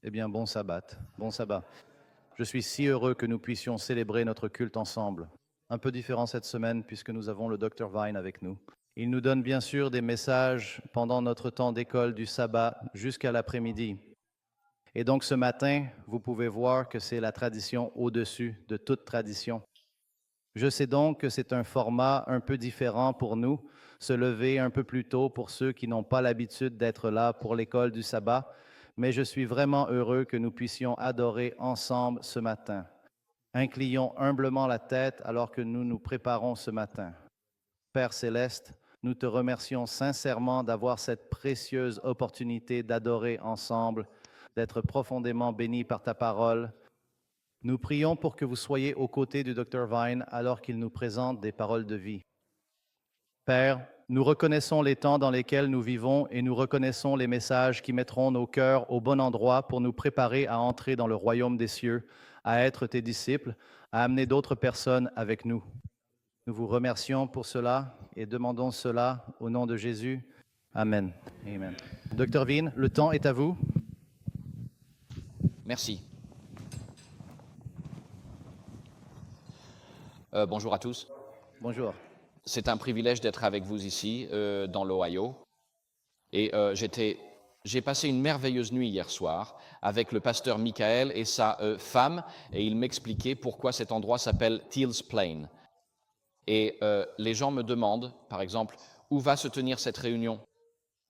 Eh bien, bon sabbat, bon sabbat. Je suis si heureux que nous puissions célébrer notre culte ensemble. Un peu différent cette semaine puisque nous avons le Dr Vine avec nous. Il nous donne bien sûr des messages pendant notre temps d'école du sabbat jusqu'à l'après-midi. Et donc ce matin, vous pouvez voir que c'est la tradition au-dessus de toute tradition. Je sais donc que c'est un format un peu différent pour nous, se lever un peu plus tôt pour ceux qui n'ont pas l'habitude d'être là pour l'école du sabbat, mais je suis vraiment heureux que nous puissions adorer ensemble ce matin. Inclinons humblement la tête alors que nous nous préparons ce matin. Père céleste, nous te remercions sincèrement d'avoir cette précieuse opportunité d'adorer ensemble, d'être profondément bénis par ta parole. Nous prions pour que vous soyez aux côtés du Dr Vine alors qu'il nous présente des paroles de vie. Père, nous reconnaissons les temps dans lesquels nous vivons et nous reconnaissons les messages qui mettront nos cœurs au bon endroit pour nous préparer à entrer dans le royaume des cieux, à être tes disciples, à amener d'autres personnes avec nous. Nous vous remercions pour cela et demandons cela au nom de Jésus. Amen. Amen. Dr Vine, le temps est à vous. Merci. Bonjour à tous. Bonjour. C'est un privilège d'être avec vous ici, dans l'Ohio. Et j'ai passé une merveilleuse nuit hier soir avec le pasteur Michael et sa femme, et il m'expliquait pourquoi cet endroit s'appelle Teals Plain. Et les gens me demandent, par exemple, où va se tenir cette réunion?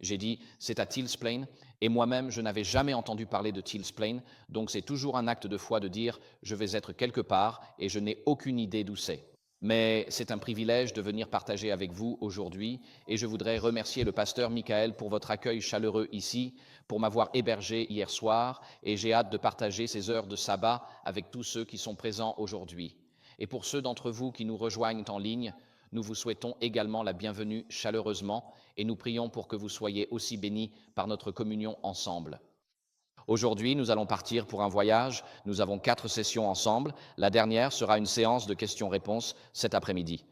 J'ai dit, c'est à Teals Plain, et moi-même, je n'avais jamais entendu parler de Teals Plain, donc c'est toujours un acte de foi de dire, je vais être quelque part, et je n'ai aucune idée d'où c'est. Mais c'est un privilège de venir partager avec vous aujourd'hui, et je voudrais remercier le pasteur Michael pour votre accueil chaleureux ici, pour m'avoir hébergé hier soir, et j'ai hâte de partager ces heures de sabbat avec tous ceux qui sont présents aujourd'hui. Et pour ceux d'entre vous qui nous rejoignent en ligne, nous vous souhaitons également la bienvenue chaleureusement et nous prions pour que vous soyez aussi bénis par notre communion ensemble. Aujourd'hui, nous allons partir pour un voyage. Nous avons 4 sessions ensemble. La dernière sera une séance de questions-réponses cet après-midi.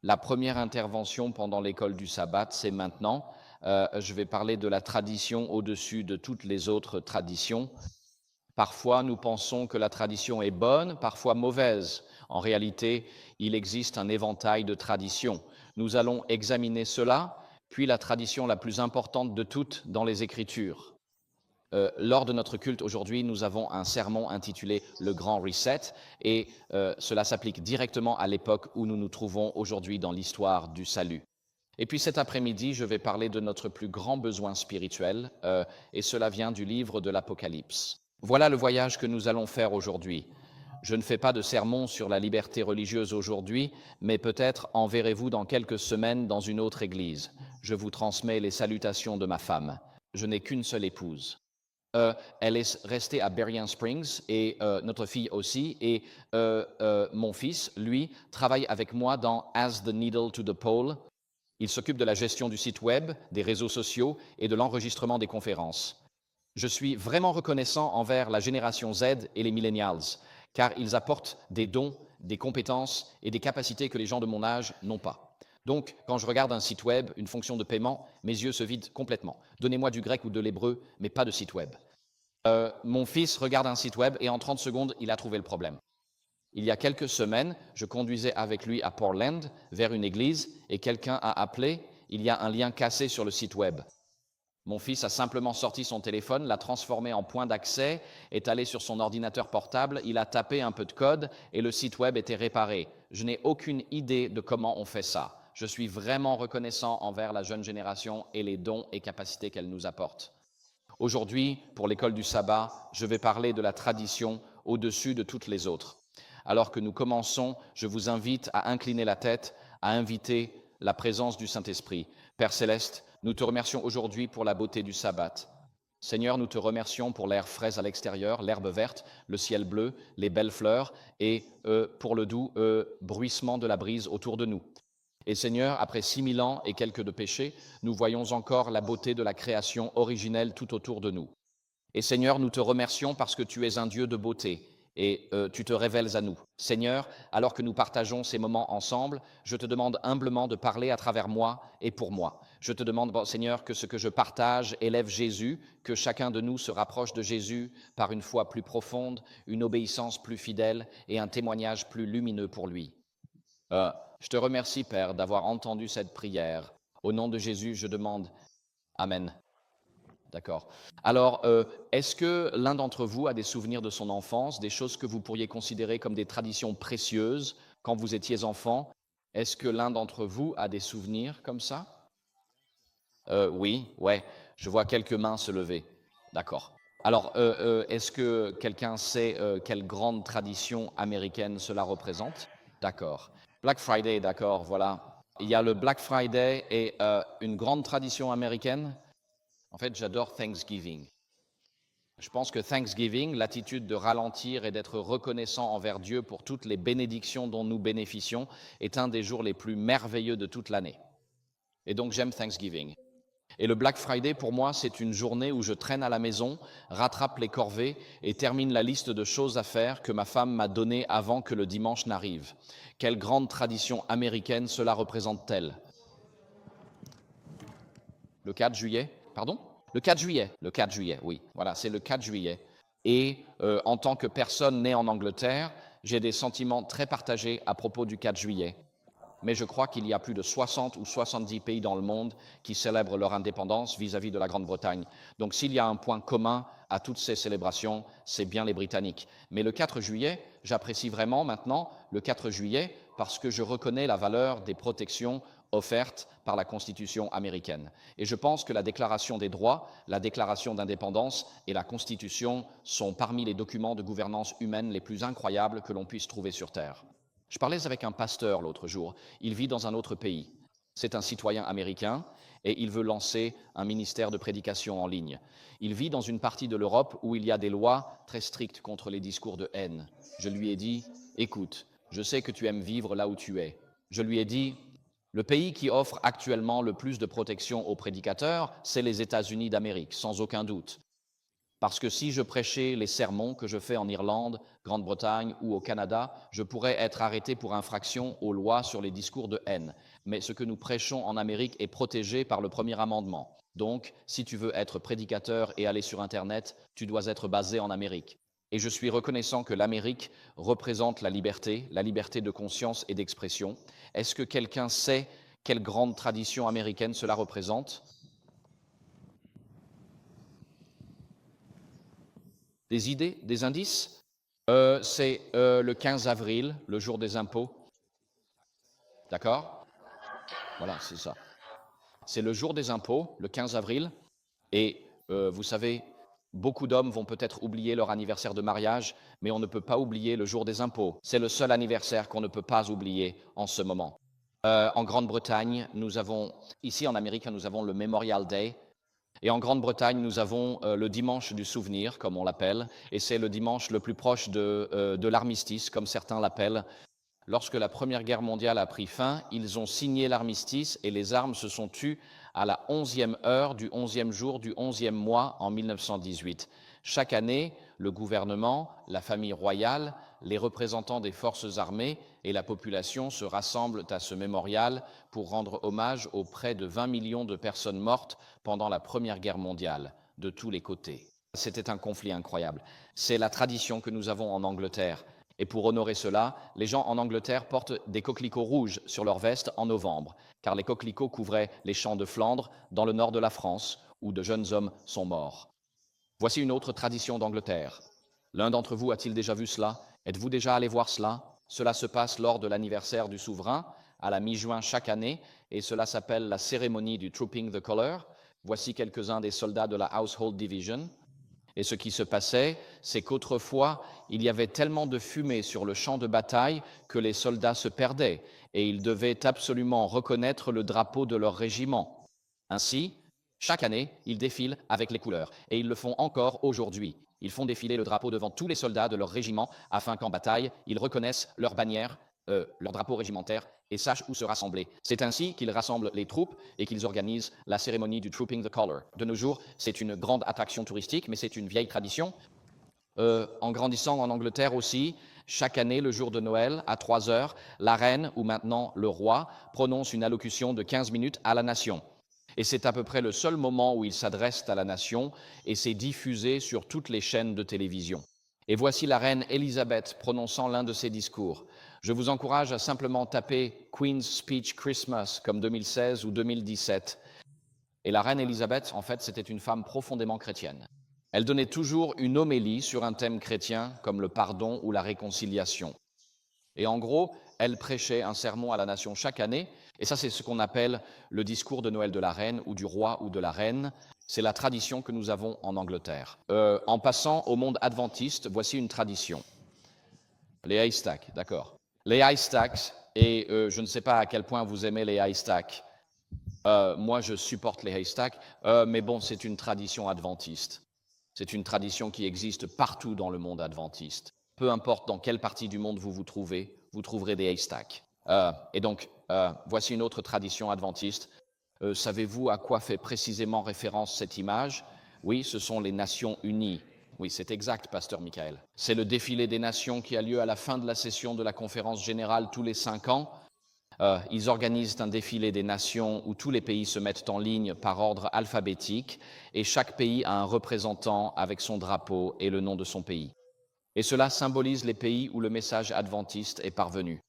La première intervention pendant l'école du sabbat, c'est maintenant. Je vais parler de la tradition au-dessus de toutes les autres traditions. Parfois, nous pensons que la tradition est bonne, parfois mauvaise. En réalité, il existe un éventail de traditions. Nous allons examiner cela, puis la tradition la plus importante de toutes dans les Écritures. Lors de notre culte aujourd'hui, nous avons un sermon intitulé « Le Grand Reset » et cela s'applique directement à l'époque où nous nous trouvons aujourd'hui dans l'histoire du salut. Et puis cet après-midi, je vais parler de notre plus grand besoin spirituel et cela vient du livre de l'Apocalypse. Voilà le voyage que nous allons faire aujourd'hui. Je ne fais pas de sermon sur la liberté religieuse aujourd'hui, mais peut-être en verrez-vous dans quelques semaines dans une autre église. Je vous transmets les salutations de ma femme. Je n'ai qu'une seule épouse. Elle est restée à Berrien Springs et notre fille aussi. Et mon fils, lui, travaille avec moi dans As the Needle to the Pole. Il s'occupe de la gestion du site web, des réseaux sociaux et de l'enregistrement des conférences. Je suis vraiment reconnaissant envers la génération Z et les millennials, car ils apportent des dons, des compétences et des capacités que les gens de mon âge n'ont pas. Donc, quand je regarde un site web, une fonction de paiement, mes yeux se vident complètement. Donnez-moi du grec ou de l'hébreu, mais pas de site web. Mon fils regarde un site web et en 30 secondes, il a trouvé le problème. Il y a quelques semaines, je conduisais avec lui à Portland, vers une église, et quelqu'un a appelé, il y a un lien cassé sur le site web. Mon fils a simplement sorti son téléphone, l'a transformé en point d'accès, est allé sur son ordinateur portable, il a tapé un peu de code et le site web était réparé. Je n'ai aucune idée de comment on fait ça. Je suis vraiment reconnaissant envers la jeune génération et les dons et capacités qu'elle nous apporte. Aujourd'hui, pour l'école du sabbat, je vais parler de la tradition au-dessus de toutes les autres. Alors que nous commençons, je vous invite à incliner la tête, à inviter la présence du Saint-Esprit. Père Céleste, nous te remercions aujourd'hui pour la beauté du sabbat. Seigneur, nous te remercions pour l'air frais à l'extérieur, l'herbe verte, le ciel bleu, les belles fleurs et pour le doux bruissement de la brise autour de nous. Et Seigneur, après 6000 ans et quelques de péché, nous voyons encore la beauté de la création originelle tout autour de nous. Et Seigneur, nous te remercions parce que tu es un Dieu de beauté et tu te révèles à nous. Seigneur, alors que nous partageons ces moments ensemble, je te demande humblement de parler à travers moi et pour moi. Je te demande, bon, Seigneur, que ce que je partage élève Jésus, que chacun de nous se rapproche de Jésus par une foi plus profonde, une obéissance plus fidèle et un témoignage plus lumineux pour lui. Je te remercie, Père, d'avoir entendu cette prière. Au nom de Jésus, je demande Amen. D'accord. Alors, est-ce que l'un d'entre vous a des souvenirs de son enfance, des choses que vous pourriez considérer comme des traditions précieuses quand vous étiez enfant? Est-ce que l'un d'entre vous a des souvenirs comme ça? Oui, ouais, je vois quelques mains se lever. D'accord. Alors, est-ce que quelqu'un sait quelle grande tradition américaine cela représente? D'accord. Black Friday, d'accord, voilà. Il y a le Black Friday et une grande tradition américaine. En fait, j'adore Thanksgiving. Je pense que Thanksgiving, l'attitude de ralentir et d'être reconnaissant envers Dieu pour toutes les bénédictions dont nous bénéficions, est un des jours les plus merveilleux de toute l'année. Et donc j'aime Thanksgiving. Et le Black Friday, pour moi, c'est une journée où je traîne à la maison, rattrape les corvées et termine la liste de choses à faire que ma femme m'a donnée avant que le dimanche n'arrive. Quelle grande tradition américaine cela représente-t-elle? Le 4 juillet, pardon? Le 4 juillet, oui, voilà, c'est le 4 juillet. Et en tant que personne née en Angleterre, j'ai des sentiments très partagés à propos du 4 juillet. Mais je crois qu'il y a plus de 60 ou 70 pays dans le monde qui célèbrent leur indépendance vis-à-vis de la Grande-Bretagne. Donc s'il y a un point commun à toutes ces célébrations, c'est bien les Britanniques. Mais le 4 juillet, j'apprécie vraiment maintenant le 4 juillet parce que je reconnais la valeur des protections offertes par la Constitution américaine. Et je pense que la Déclaration des droits, la Déclaration d'indépendance et la Constitution sont parmi les documents de gouvernance humaine les plus incroyables que l'on puisse trouver sur Terre. Je parlais avec un pasteur l'autre jour. Il vit dans un autre pays. C'est un citoyen américain et il veut lancer un ministère de prédication en ligne. Il vit dans une partie de l'Europe où il y a des lois très strictes contre les discours de haine. Je lui ai dit, écoute, je sais que tu aimes vivre là où tu es. Je lui ai dit, le pays qui offre actuellement le plus de protection aux prédicateurs, c'est les États-Unis d'Amérique, sans aucun doute. Parce que si je prêchais les sermons que je fais en Irlande, Grande-Bretagne ou au Canada, je pourrais être arrêté pour infraction aux lois sur les discours de haine. Mais ce que nous prêchons en Amérique est protégé par le premier amendement. Donc, si tu veux être prédicateur et aller sur Internet, tu dois être basé en Amérique. Et je suis reconnaissant que l'Amérique représente la liberté de conscience et d'expression. Est-ce que quelqu'un sait quelle grande tradition américaine cela représente ? Des idées, des indices? C'est le 15 avril, le jour des impôts. D'accord? Voilà, c'est ça. C'est le jour des impôts, le 15 avril. Et vous savez, beaucoup d'hommes vont peut-être oublier leur anniversaire de mariage, mais on ne peut pas oublier le jour des impôts. C'est le seul anniversaire qu'on ne peut pas oublier en ce moment. En Grande-Bretagne, ici en Amérique, nous avons le Memorial Day. Et en Grande-Bretagne, nous avons le dimanche du souvenir, comme on l'appelle, et c'est le dimanche le plus proche de l'armistice, comme certains l'appellent. Lorsque la Première Guerre mondiale a pris fin, ils ont signé l'armistice et les armes se sont tues à la 11e heure du 11e jour du 11e mois en 1918. Chaque année, le gouvernement, la famille royale, les représentants des forces armées et la population se rassemblent à ce mémorial pour rendre hommage aux près de 20 millions de personnes mortes pendant la Première Guerre mondiale, de tous les côtés. C'était un conflit incroyable. C'est la tradition que nous avons en Angleterre. Et pour honorer cela, les gens en Angleterre portent des coquelicots rouges sur leur veste en novembre, car les coquelicots couvraient les champs de Flandre dans le nord de la France, où de jeunes hommes sont morts. Voici une autre tradition d'Angleterre. L'un d'entre vous a-t-il déjà vu cela? Êtes-vous déjà allé voir cela? Cela se passe lors de l'anniversaire du souverain, à la mi-juin chaque année, et cela s'appelle la cérémonie du Trooping the Colour. Voici quelques-uns des soldats de la Household Division. Et ce qui se passait, c'est qu'autrefois, il y avait tellement de fumée sur le champ de bataille que les soldats se perdaient, et ils devaient absolument reconnaître le drapeau de leur régiment. Ainsi, chaque année, ils défilent avec les couleurs, et ils le font encore aujourd'hui. Ils font défiler le drapeau devant tous les soldats de leur régiment, afin qu'en bataille, ils reconnaissent leur bannière, leur drapeau régimentaire, et sachent où se rassembler. C'est ainsi qu'ils rassemblent les troupes et qu'ils organisent la cérémonie du Trooping the Colour. De nos jours, c'est une grande attraction touristique, mais c'est une vieille tradition. en grandissant en Angleterre aussi, chaque année, le jour de Noël, à 3 heures, la reine, ou maintenant le roi, prononce une allocution de 15 minutes à la nation. Et c'est à peu près le seul moment où il s'adresse à la nation, et c'est diffusé sur toutes les chaînes de télévision. Et voici la reine Élisabeth prononçant l'un de ses discours. Je vous encourage à simplement taper Queen's Speech Christmas comme 2016 ou 2017. Et la reine Élisabeth, en fait, c'était une femme profondément chrétienne. Elle donnait toujours une homélie sur un thème chrétien comme le pardon ou la réconciliation. Et en gros, elle prêchait un sermon à la nation chaque année, et ça c'est ce qu'on appelle le discours de Noël de la reine ou du roi ou de la reine. C'est la tradition que nous avons en Angleterre. En passant au monde adventiste, voici une tradition. Les haystacks, d'accord. Les haystacks, et je ne sais pas à quel point vous aimez les haystacks. Moi, je supporte les haystacks, mais bon, c'est une tradition adventiste. C'est une tradition qui existe partout dans le monde adventiste. Peu importe dans quelle partie du monde vous vous trouvez, vous trouverez des haystacks. Et donc, voici une autre tradition adventiste. Savez-vous à quoi fait précisément référence cette image? Oui, ce sont les Nations Unies. Oui, c'est exact, pasteur Michael. C'est le défilé des nations qui a lieu à la fin de la session de la conférence générale tous les 5 ans. Ils organisent un défilé des nations où tous les pays se mettent en ligne par ordre alphabétique et chaque pays a un représentant avec son drapeau et le nom de son pays. Et cela symbolise les pays où le message adventiste est parvenu.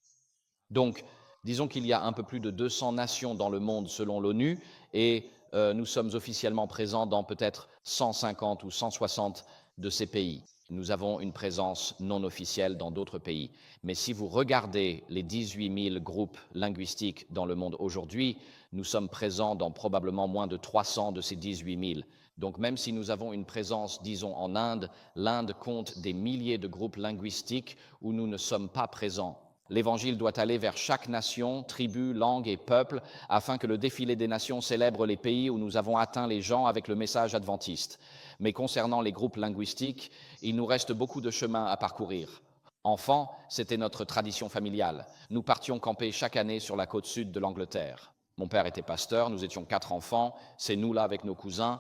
Donc, disons qu'il y a un peu plus de 200 nations dans le monde selon l'ONU et nous sommes officiellement présents dans peut-être 150 ou 160 de ces pays. Nous avons une présence non officielle dans d'autres pays. Mais si vous regardez les 18 000 groupes linguistiques dans le monde aujourd'hui, nous sommes présents dans probablement moins de 300 de ces 18 000. Donc même si nous avons une présence, disons, en Inde, l'Inde compte des milliers de groupes linguistiques où nous ne sommes pas présents. L'Évangile doit aller vers chaque nation, tribu, langue et peuple, afin que le défilé des nations célèbre les pays où nous avons atteint les gens avec le message adventiste. Mais concernant les groupes linguistiques, il nous reste beaucoup de chemin à parcourir. Enfant, c'était notre tradition familiale. Nous partions camper chaque année sur la côte sud de l'Angleterre. Mon père était pasteur, nous étions 4 enfants, c'est nous là avec nos cousins.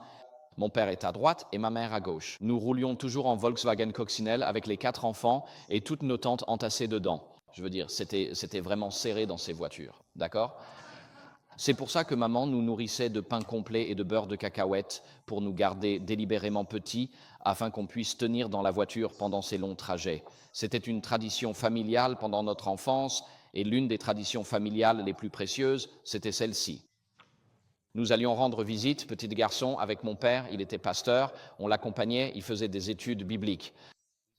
Mon père est à droite et ma mère à gauche. Nous roulions toujours en Volkswagen Coccinelle avec les 4 enfants et toutes nos tantes entassées dedans. Je veux dire, c'était vraiment serré dans ces voitures, d'accord? C'est pour ça que maman nous nourrissait de pain complet et de beurre de cacahuètes pour nous garder délibérément petits afin qu'on puisse tenir dans la voiture pendant ces longs trajets. C'était une tradition familiale pendant notre enfance et l'une des traditions familiales les plus précieuses, c'était celle-ci. Nous allions rendre visite, petit garçon, avec mon père, il était pasteur, on l'accompagnait, il faisait des études bibliques.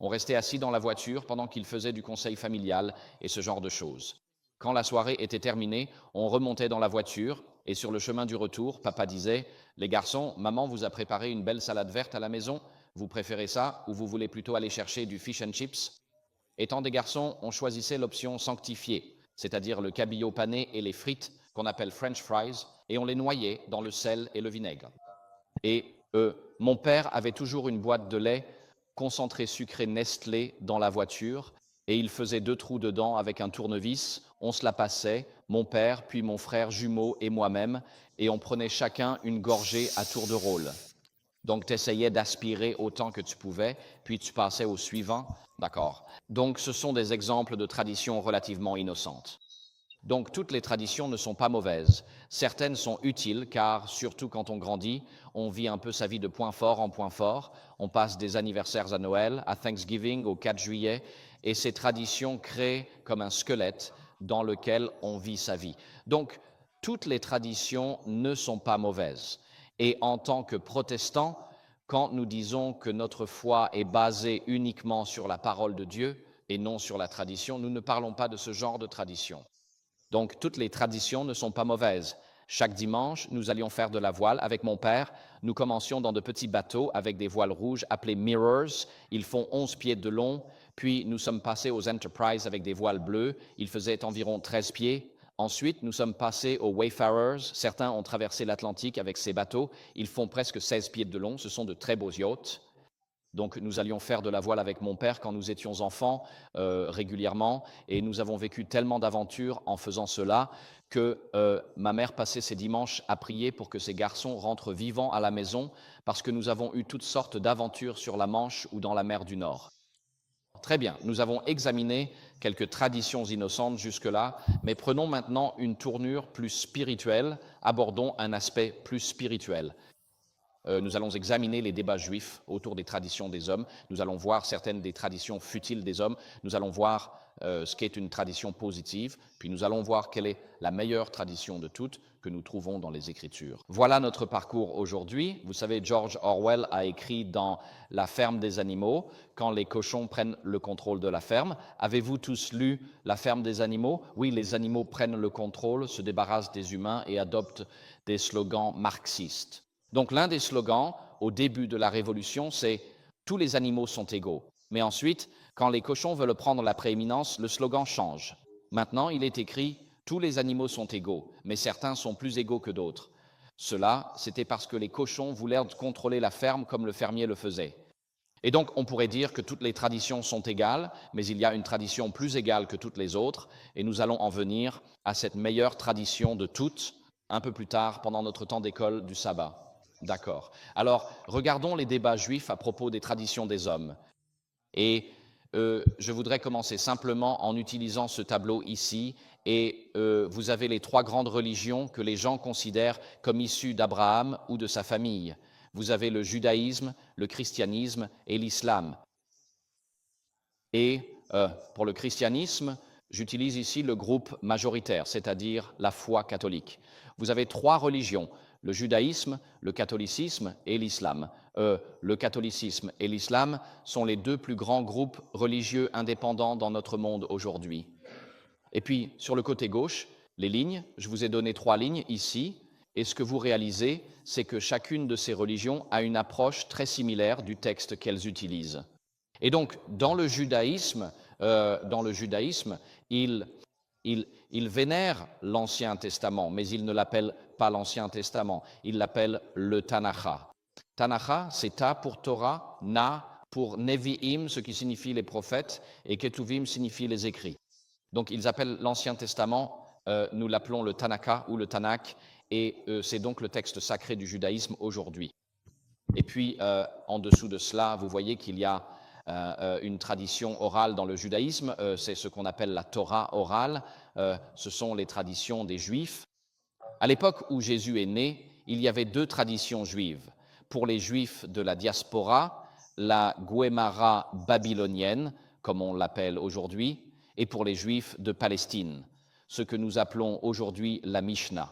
On restait assis dans la voiture pendant qu'il faisait du conseil familial et ce genre de choses. Quand la soirée était terminée, on remontait dans la voiture et sur le chemin du retour, papa disait « Les garçons, maman vous a préparé une belle salade verte à la maison, vous préférez ça ou vous voulez plutôt aller chercher du fish and chips ?» Étant des garçons, on choisissait l'option sanctifiée, c'est-à-dire le cabillaud pané et les frites qu'on appelle French fries, et on les noyait dans le sel et le vinaigre. Et mon père avait toujours une boîte de lait concentré sucré Nestlé dans la voiture et il faisait 2 trous dedans avec un tournevis. On se la passait, mon père, puis mon frère jumeau et moi-même, et on prenait chacun une gorgée à tour de rôle. Donc, tu essayais d'aspirer autant que tu pouvais, puis tu passais au suivant. D'accord. Donc, ce sont des exemples de traditions relativement innocentes. Donc, toutes les traditions ne sont pas mauvaises. Certaines sont utiles, car surtout quand on grandit, on vit un peu sa vie de point fort en point fort. On passe des anniversaires à Noël, à Thanksgiving, au 4 juillet, et ces traditions créent comme un squelette dans lequel on vit sa vie. Donc, toutes les traditions ne sont pas mauvaises. Et en tant que protestants, quand nous disons que notre foi est basée uniquement sur la parole de Dieu et non sur la tradition, nous ne parlons pas de ce genre de tradition. Donc, toutes les traditions ne sont pas mauvaises. Chaque dimanche, nous allions faire de la voile avec mon père. Nous commencions dans de petits bateaux avec des voiles rouges appelés mirrors. Ils font 11 pieds de long. Puis, nous sommes passés aux Enterprise avec des voiles bleues. Ils faisaient environ 13 pieds. Ensuite, nous sommes passés aux Wayfarers. Certains ont traversé l'Atlantique avec ces bateaux. Ils font presque 16 pieds de long. Ce sont de très beaux yachts. Donc nous allions faire de la voile avec mon père quand nous étions enfants régulièrement, et nous avons vécu tellement d'aventures en faisant cela que ma mère passait ses dimanches à prier pour que ces garçons rentrent vivants à la maison, parce que nous avons eu toutes sortes d'aventures sur la Manche ou dans la mer du Nord. Très bien, nous avons examiné quelques traditions innocentes jusque-là, mais prenons maintenant une tournure plus spirituelle, abordons un aspect plus spirituel. Nous allons examiner les débats juifs autour des traditions des hommes. Nous allons voir certaines des traditions futiles des hommes. Nous allons voir ce qu'est une tradition positive. Puis nous allons voir quelle est la meilleure tradition de toutes que nous trouvons dans les Écritures. Voilà notre parcours aujourd'hui. Vous savez, George Orwell a écrit dans La ferme des animaux, quand les cochons prennent le contrôle de la ferme. Avez-vous tous lu La ferme des animaux? Oui, les animaux prennent le contrôle, se débarrassent des humains et adoptent des slogans marxistes. Donc l'un des slogans au début de la Révolution, c'est « tous les animaux sont égaux ». Mais ensuite, quand les cochons veulent prendre la prééminence, le slogan change. Maintenant, il est écrit « tous les animaux sont égaux, mais certains sont plus égaux que d'autres ». Cela, c'était parce que les cochons voulaient contrôler la ferme comme le fermier le faisait. Et donc, on pourrait dire que toutes les traditions sont égales, mais il y a une tradition plus égale que toutes les autres, et nous allons en venir à cette meilleure tradition de toutes, un peu plus tard, pendant notre temps d'école du sabbat. D'accord. Alors, regardons les débats juifs à propos des traditions des hommes. Et je voudrais commencer simplement en utilisant ce tableau ici. Et vous avez les trois grandes religions que les gens considèrent comme issues d'Abraham ou de sa famille. Vous avez le judaïsme, le christianisme et l'islam. Et pour le christianisme, j'utilise ici le groupe majoritaire, c'est-à-dire la foi catholique. Vous avez trois religions: le judaïsme, le catholicisme et l'islam. Le catholicisme et l'islam sont les deux plus grands groupes religieux indépendants dans notre monde aujourd'hui. Et puis, sur le côté gauche, les lignes, je vous ai donné trois lignes ici, et ce que vous réalisez, c'est que chacune de ces religions a une approche très similaire du texte qu'elles utilisent. Et donc, dans le judaïsme, ils vénèrent l'Ancien Testament, mais ils ne l'appellent pas l'Ancien Testament, ils l'appellent le Tanakha. Tanakha, c'est Ta pour Torah, Na pour Nevi'im, ce qui signifie les prophètes, et Ketuvim signifie les écrits. Donc, ils appellent l'Ancien Testament, nous l'appelons le Tanakha ou le Tanakh, et c'est donc le texte sacré du judaïsme aujourd'hui. Et puis, en dessous de cela, vous voyez qu'il y a une tradition orale dans le judaïsme, c'est ce qu'on appelle la Torah orale, ce sont les traditions des Juifs. À l'époque où Jésus est né, il y avait deux traditions juives. Pour les Juifs de la diaspora, la Guémara babylonienne, comme on l'appelle aujourd'hui, et pour les Juifs de Palestine, ce que nous appelons aujourd'hui la Mishnah.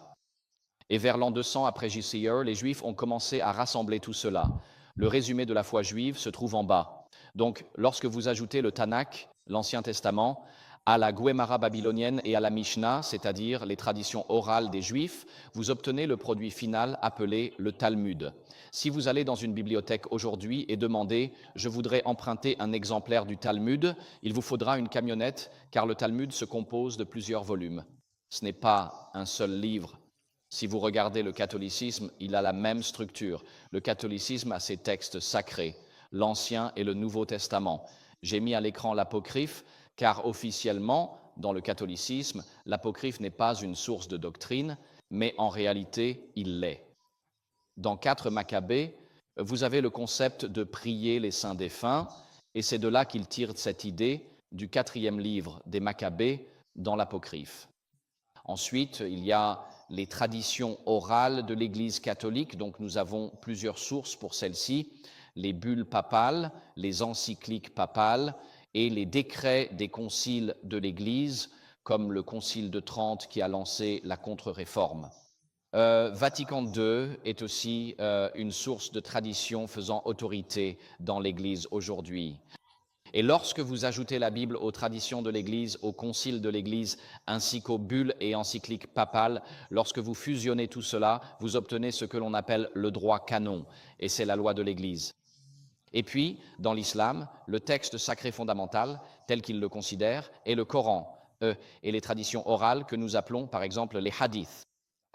Et vers l'an 200 après JCR, les Juifs ont commencé à rassembler tout cela. Le résumé de la foi juive se trouve en bas. Donc, lorsque vous ajoutez le Tanakh, l'Ancien Testament, à la Guémara babylonienne et à la Mishnah, c'est-à-dire les traditions orales des Juifs, vous obtenez le produit final appelé le Talmud. Si vous allez dans une bibliothèque aujourd'hui et demandez « je voudrais emprunter un exemplaire du Talmud », il vous faudra une camionnette, car le Talmud se compose de plusieurs volumes. Ce n'est pas un seul livre. Si vous regardez le catholicisme, il a la même structure. Le catholicisme a ses textes sacrés, l'Ancien et le Nouveau Testament. J'ai mis à l'écran l'apocryphe, car officiellement, dans le catholicisme, l'apocryphe n'est pas une source de doctrine, mais en réalité, il l'est. Dans 4 Maccabées, vous avez le concept de prier les saints défunts, et c'est de là qu'il tire cette idée du 4e livre des Maccabées dans l'apocryphe. Ensuite, il y a les traditions orales de l'Église catholique, donc nous avons plusieurs sources pour celles-ci, les bulles papales, les encycliques papales et les décrets des conciles de l'Église, comme le concile de Trente qui a lancé la contre-réforme. Vatican II est aussi une source de tradition faisant autorité dans l'Église aujourd'hui. Et lorsque vous ajoutez la Bible aux traditions de l'Église, aux conciles de l'Église, ainsi qu'aux bulles et encycliques papales, lorsque vous fusionnez tout cela, vous obtenez ce que l'on appelle le droit canon, et c'est la loi de l'Église. Et puis, dans l'islam, le texte sacré fondamental, tel qu'il le considère, est le Coran, et les traditions orales que nous appelons, par exemple, les hadiths.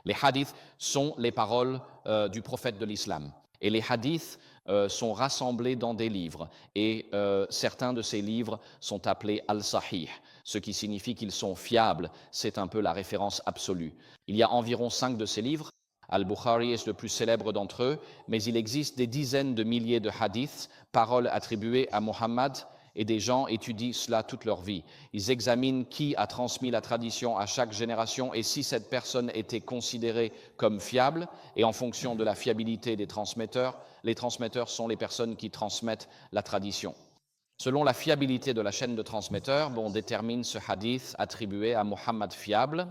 Les hadiths sont les paroles du prophète de l'islam. Et les hadiths sont rassemblés dans des livres. Et certains de ces livres sont appelés al-sahih, ce qui signifie qu'ils sont fiables. C'est un peu la référence absolue. Il y a environ 5 de ces livres. Al-Bukhari est le plus célèbre d'entre eux, mais il existe des dizaines de milliers de hadiths, paroles attribuées à Mohammed, et des gens étudient cela toute leur vie. Ils examinent qui a transmis la tradition à chaque génération et si cette personne était considérée comme fiable. Et en fonction de la fiabilité des transmetteurs, les transmetteurs sont les personnes qui transmettent la tradition. Selon la fiabilité de la chaîne de transmetteurs, on détermine ce hadith attribué à Mohammed fiable.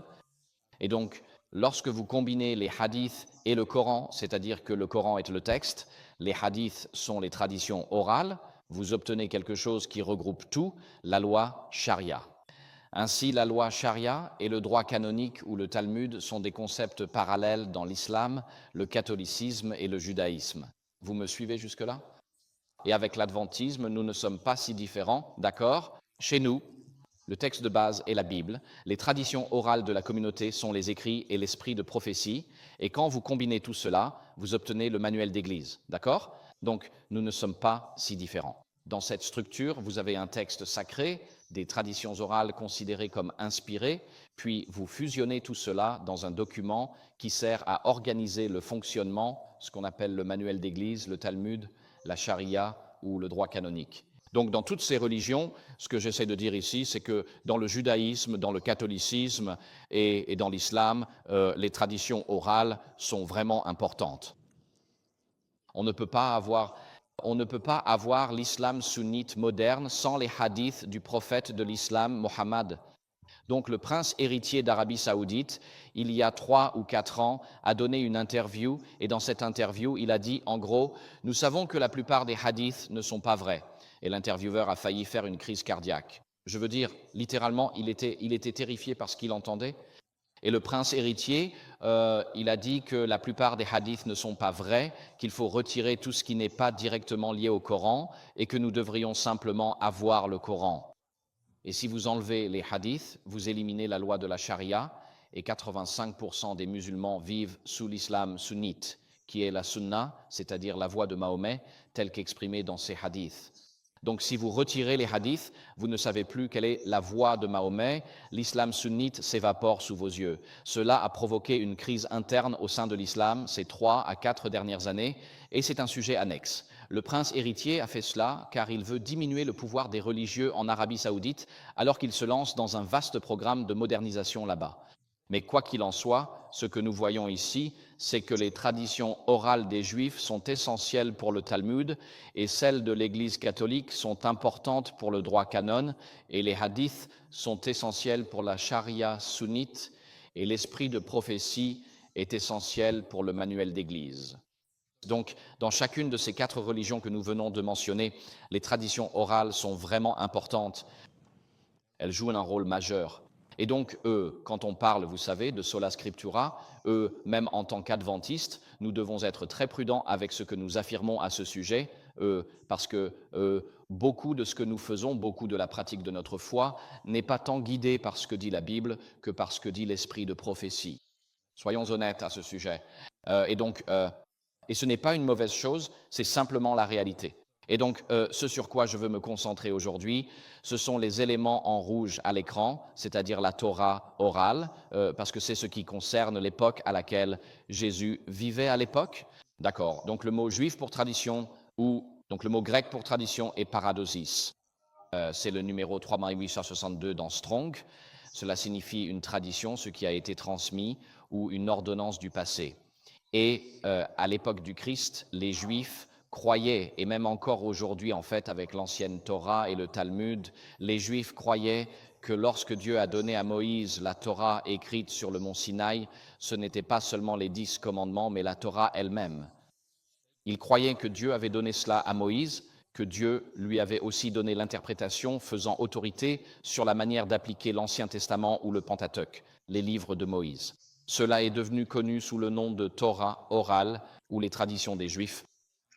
Et donc, lorsque vous combinez les hadiths et le Coran, c'est-à-dire que le Coran est le texte, les hadiths sont les traditions orales, vous obtenez quelque chose qui regroupe tout, la loi charia. Ainsi, la loi charia et le droit canonique ou le Talmud sont des concepts parallèles dans l'islam, le catholicisme et le judaïsme. Vous me suivez jusque-là? Et avec l'adventisme, nous ne sommes pas si différents, d'accord? Chez nous, le texte de base est la Bible. Les traditions orales de la communauté sont les écrits et l'esprit de prophétie. Et quand vous combinez tout cela, vous obtenez le manuel d'église, d'accord? Donc, nous ne sommes pas si différents. Dans cette structure, vous avez un texte sacré, des traditions orales considérées comme inspirées, puis vous fusionnez tout cela dans un document qui sert à organiser le fonctionnement, ce qu'on appelle le manuel d'église, le Talmud, la charia ou le droit canonique. Donc, dans toutes ces religions, ce que j'essaie de dire ici, c'est que dans le judaïsme, dans le catholicisme et dans l'islam, les traditions orales sont vraiment importantes. On ne peut pas avoir l'islam sunnite moderne sans les hadiths du prophète de l'islam, Mohammed. Donc le prince héritier d'Arabie Saoudite, il y a 3 ou 4 ans, a donné une interview et dans cette interview, il a dit en gros, nous savons que la plupart des hadiths ne sont pas vrais. Et l'intervieweur a failli faire une crise cardiaque. Je veux dire, littéralement, il était terrifié par ce qu'il entendait. Et le prince héritier, il a dit que la plupart des hadiths ne sont pas vrais, qu'il faut retirer tout ce qui n'est pas directement lié au Coran et que nous devrions simplement avoir le Coran. Et si vous enlevez les hadiths, vous éliminez la loi de la charia et 85% des musulmans vivent sous l'islam sunnite, qui est la sunna, c'est-à-dire la voix de Mahomet, telle qu'exprimée dans ces hadiths. Donc si vous retirez les hadiths, vous ne savez plus quelle est la voix de Mahomet, l'islam sunnite s'évapore sous vos yeux. Cela a provoqué une crise interne au sein de l'islam ces 3 à 4 dernières années, et c'est un sujet annexe. Le prince héritier a fait cela car il veut diminuer le pouvoir des religieux en Arabie Saoudite alors qu'il se lance dans un vaste programme de modernisation là-bas. Mais quoi qu'il en soit, ce que nous voyons ici, c'est que les traditions orales des Juifs sont essentielles pour le Talmud et celles de l'Église catholique sont importantes pour le droit canon et les hadiths sont essentiels pour la charia sunnite et l'esprit de prophétie est essentiel pour le manuel d'Église. Donc, dans chacune de ces 4 religions que nous venons de mentionner, les traditions orales sont vraiment importantes. Elles jouent un rôle majeur. Et donc, quand on parle, vous savez, de sola scriptura, même en tant qu'adventistes, nous devons être très prudents avec ce que nous affirmons à ce sujet, parce que beaucoup de ce que nous faisons, beaucoup de la pratique de notre foi, n'est pas tant guidé par ce que dit la Bible que par ce que dit l'esprit de prophétie. Soyons honnêtes à ce sujet. Et ce n'est pas une mauvaise chose, c'est simplement la réalité. Et donc, ce sur quoi je veux me concentrer aujourd'hui, ce sont les éléments en rouge à l'écran, c'est-à-dire la Torah orale, parce que c'est ce qui concerne l'époque à laquelle Jésus vivait à l'époque. D'accord. Donc, le mot juif pour tradition, donc le mot grec pour tradition est paradosis. C'est le numéro 3862 dans Strong. Cela signifie une tradition, ce qui a été transmis, ou une ordonnance du passé. Et à l'époque du Christ, les Juifs croyaient, et même encore aujourd'hui en fait avec l'ancienne Torah et le Talmud, les Juifs croyaient que lorsque Dieu a donné à Moïse la Torah écrite sur le mont Sinaï, ce n'était pas seulement les 10 commandements, mais la Torah elle-même. Ils croyaient que Dieu avait donné cela à Moïse, que Dieu lui avait aussi donné l'interprétation faisant autorité sur la manière d'appliquer l'Ancien Testament ou le Pentateuque, les livres de Moïse. Cela est devenu connu sous le nom de Torah orale ou les traditions des Juifs.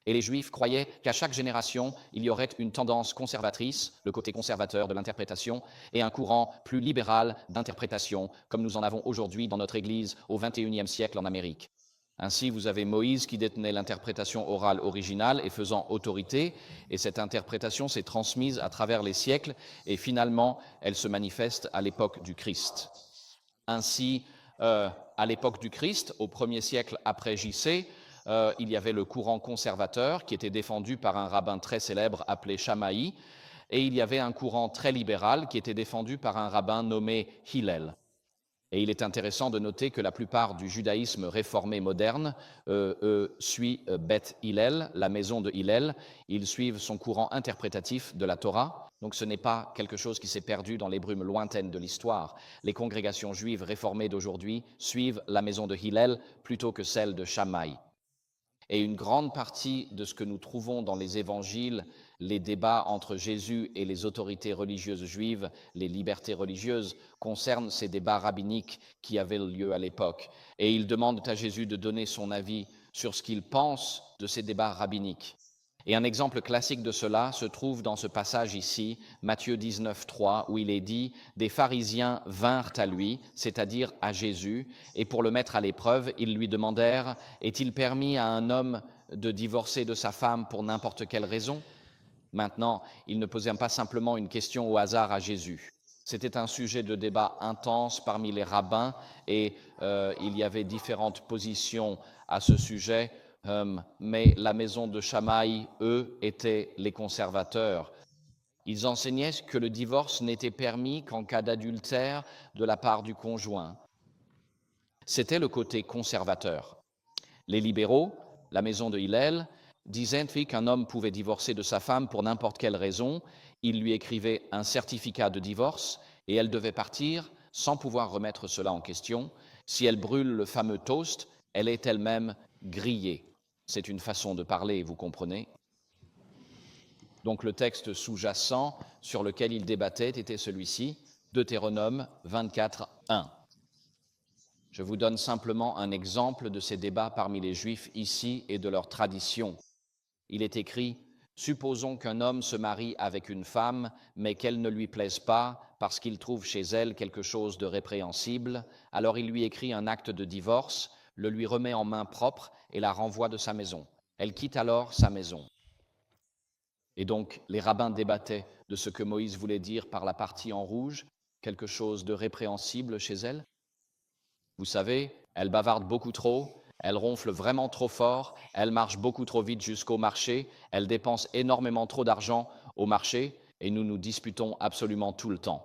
Et les Juifs croyaient qu'à chaque génération, il y aurait une tendance conservatrice, le côté conservateur de l'interprétation, et un courant plus libéral d'interprétation, comme nous en avons aujourd'hui dans notre Église au XXIe siècle en Amérique. Ainsi, vous avez Moïse qui détenait l'interprétation orale originale et faisant autorité, et cette interprétation s'est transmise à travers les siècles, et finalement, elle se manifeste à l'époque du Christ. Ainsi, à l'époque du Christ, au 1er siècle après JC, il y avait le courant conservateur qui était défendu par un rabbin très célèbre appelé Shammai, et il y avait un courant très libéral qui était défendu par un rabbin nommé Hillel. Et il est intéressant de noter que la plupart du judaïsme réformé moderne suit Beth Hillel, la maison de Hillel. Ils suivent son courant interprétatif de la Torah. Donc ce n'est pas quelque chose qui s'est perdu dans les brumes lointaines de l'histoire. Les congrégations juives réformées d'aujourd'hui suivent la maison de Hillel plutôt que celle de Shammai. Et une grande partie de ce que nous trouvons dans les évangiles, les débats entre Jésus et les autorités religieuses juives, les libertés religieuses, concernent ces débats rabbiniques qui avaient lieu à l'époque. Et ils demandent à Jésus de donner son avis sur ce qu'il pense de ces débats rabbiniques. Et un exemple classique de cela se trouve dans ce passage ici, Matthieu 19, 3, où il est dit « Des pharisiens vinrent à lui, c'est-à-dire à Jésus, et pour le mettre à l'épreuve, ils lui demandèrent « Est-il permis à un homme de divorcer de sa femme pour n'importe quelle raison ?» Maintenant, ils ne posaient pas simplement une question au hasard à Jésus. C'était un sujet de débat intense parmi les rabbins et il y avait différentes positions à ce sujet. Mais la maison de Shammai, eux, étaient les conservateurs. Ils enseignaient que le divorce n'était permis qu'en cas d'adultère de la part du conjoint. C'était le côté conservateur. Les libéraux, la maison de Hillel, disaient qu'un homme pouvait divorcer de sa femme pour n'importe quelle raison. Il lui écrivait un certificat de divorce et elle devait partir sans pouvoir remettre cela en question. Si elle brûle le fameux toast, elle est elle-même grillée. C'est une façon de parler, vous comprenez? Donc le texte sous-jacent sur lequel il débattait était celui-ci, Deutéronome 24, 1. Je vous donne simplement un exemple de ces débats parmi les Juifs ici et de leur tradition. Il est écrit « Supposons qu'un homme se marie avec une femme, mais qu'elle ne lui plaise pas parce qu'il trouve chez elle quelque chose de répréhensible, alors il lui écrit un acte de divorce, le lui remet en main propre et la renvoie de sa maison. Elle quitte alors sa maison. » Et donc, les rabbins débattaient de ce que Moïse voulait dire par la partie en rouge, quelque chose de répréhensible chez elle. Vous savez, elle bavarde beaucoup trop, elle ronfle vraiment trop fort, elle marche beaucoup trop vite jusqu'au marché, elle dépense énormément trop d'argent au marché et nous nous disputons absolument tout le temps.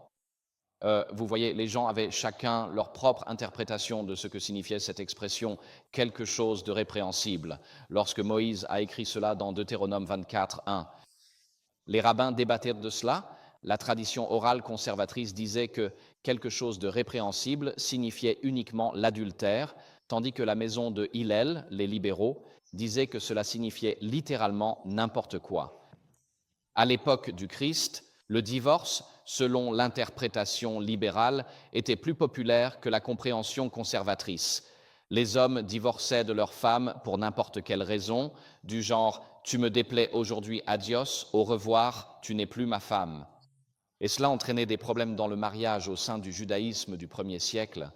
Vous voyez, les gens avaient chacun leur propre interprétation de ce que signifiait cette expression « quelque chose de répréhensible » lorsque Moïse a écrit cela dans Deutéronome 24, 1. Les rabbins débattaient de cela. La tradition orale conservatrice disait que quelque chose de répréhensible signifiait uniquement l'adultère, tandis que la maison de Hillel, les libéraux, disait que cela signifiait littéralement n'importe quoi. À l'époque du Christ, le divorce, selon l'interprétation libérale, était plus populaire que la compréhension conservatrice. Les hommes divorçaient de leurs femmes pour n'importe quelle raison, du genre « tu me déplais aujourd'hui, adios, au revoir, tu n'es plus ma femme ». Et cela entraînait des problèmes dans le mariage au sein du judaïsme du 1er siècle.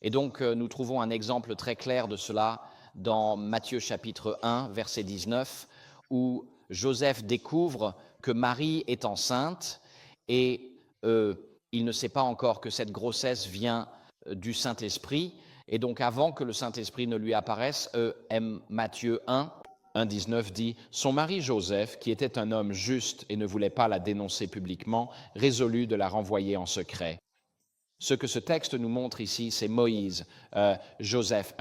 Et donc, nous trouvons un exemple très clair de cela dans Matthieu chapitre 1, verset 19, où Joseph découvre que Marie est enceinte et il ne sait pas encore que cette grossesse vient du Saint-Esprit. Et donc, avant que le Saint-Esprit ne lui apparaisse, Matthieu 1, 1,19 dit « Son mari Joseph, qui était un homme juste et ne voulait pas la dénoncer publiquement, résolut de la renvoyer en secret. » Ce que ce texte nous montre ici, c'est Moïse, Joseph.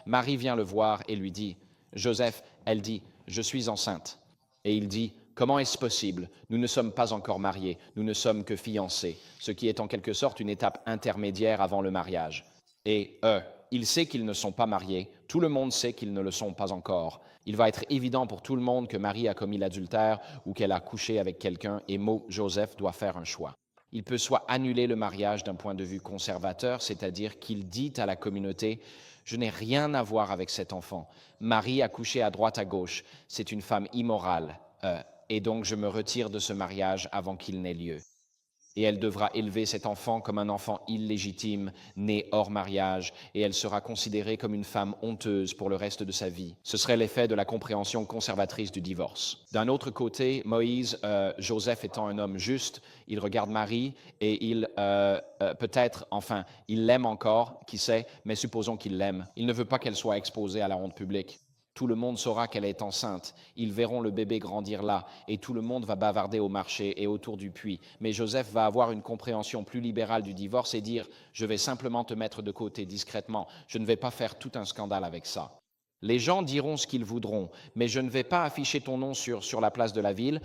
Marie vient le voir et lui dit « Joseph, elle dit « Je suis enceinte. » Et il dit « Comment est-ce possible? Nous ne sommes pas encore mariés, nous ne sommes que fiancés. » Ce qui est en quelque sorte une étape intermédiaire avant le mariage. Et il sait qu'ils ne sont pas mariés, tout le monde sait qu'ils ne le sont pas encore. Il va être évident pour tout le monde que Marie a commis l'adultère ou qu'elle a couché avec quelqu'un et Joseph doit faire un choix. Il peut soit annuler le mariage d'un point de vue conservateur, c'est-à-dire qu'il dit à la communauté « Je n'ai rien à voir avec cet enfant. Marie a couché à droite à gauche, c'est une femme immorale, et donc je me retire de ce mariage avant qu'il n'ait lieu. » Et elle devra élever cet enfant comme un enfant illégitime, né hors mariage, et elle sera considérée comme une femme honteuse pour le reste de sa vie. Ce serait l'effet de la compréhension conservatrice du divorce. D'un autre côté, Moïse, Joseph étant un homme juste, il regarde Marie et il, peut-être, enfin, il l'aime encore, qui sait, mais supposons qu'il l'aime. Il ne veut pas qu'elle soit exposée à la honte publique. Tout le monde saura qu'elle est enceinte. Ils verront le bébé grandir là et tout le monde va bavarder au marché et autour du puits. Mais Joseph va avoir une compréhension plus libérale du divorce et dire « Je vais simplement te mettre de côté discrètement. Je ne vais pas faire tout un scandale avec ça. » Les gens diront ce qu'ils voudront, mais je ne vais pas afficher ton nom sur la place de la ville,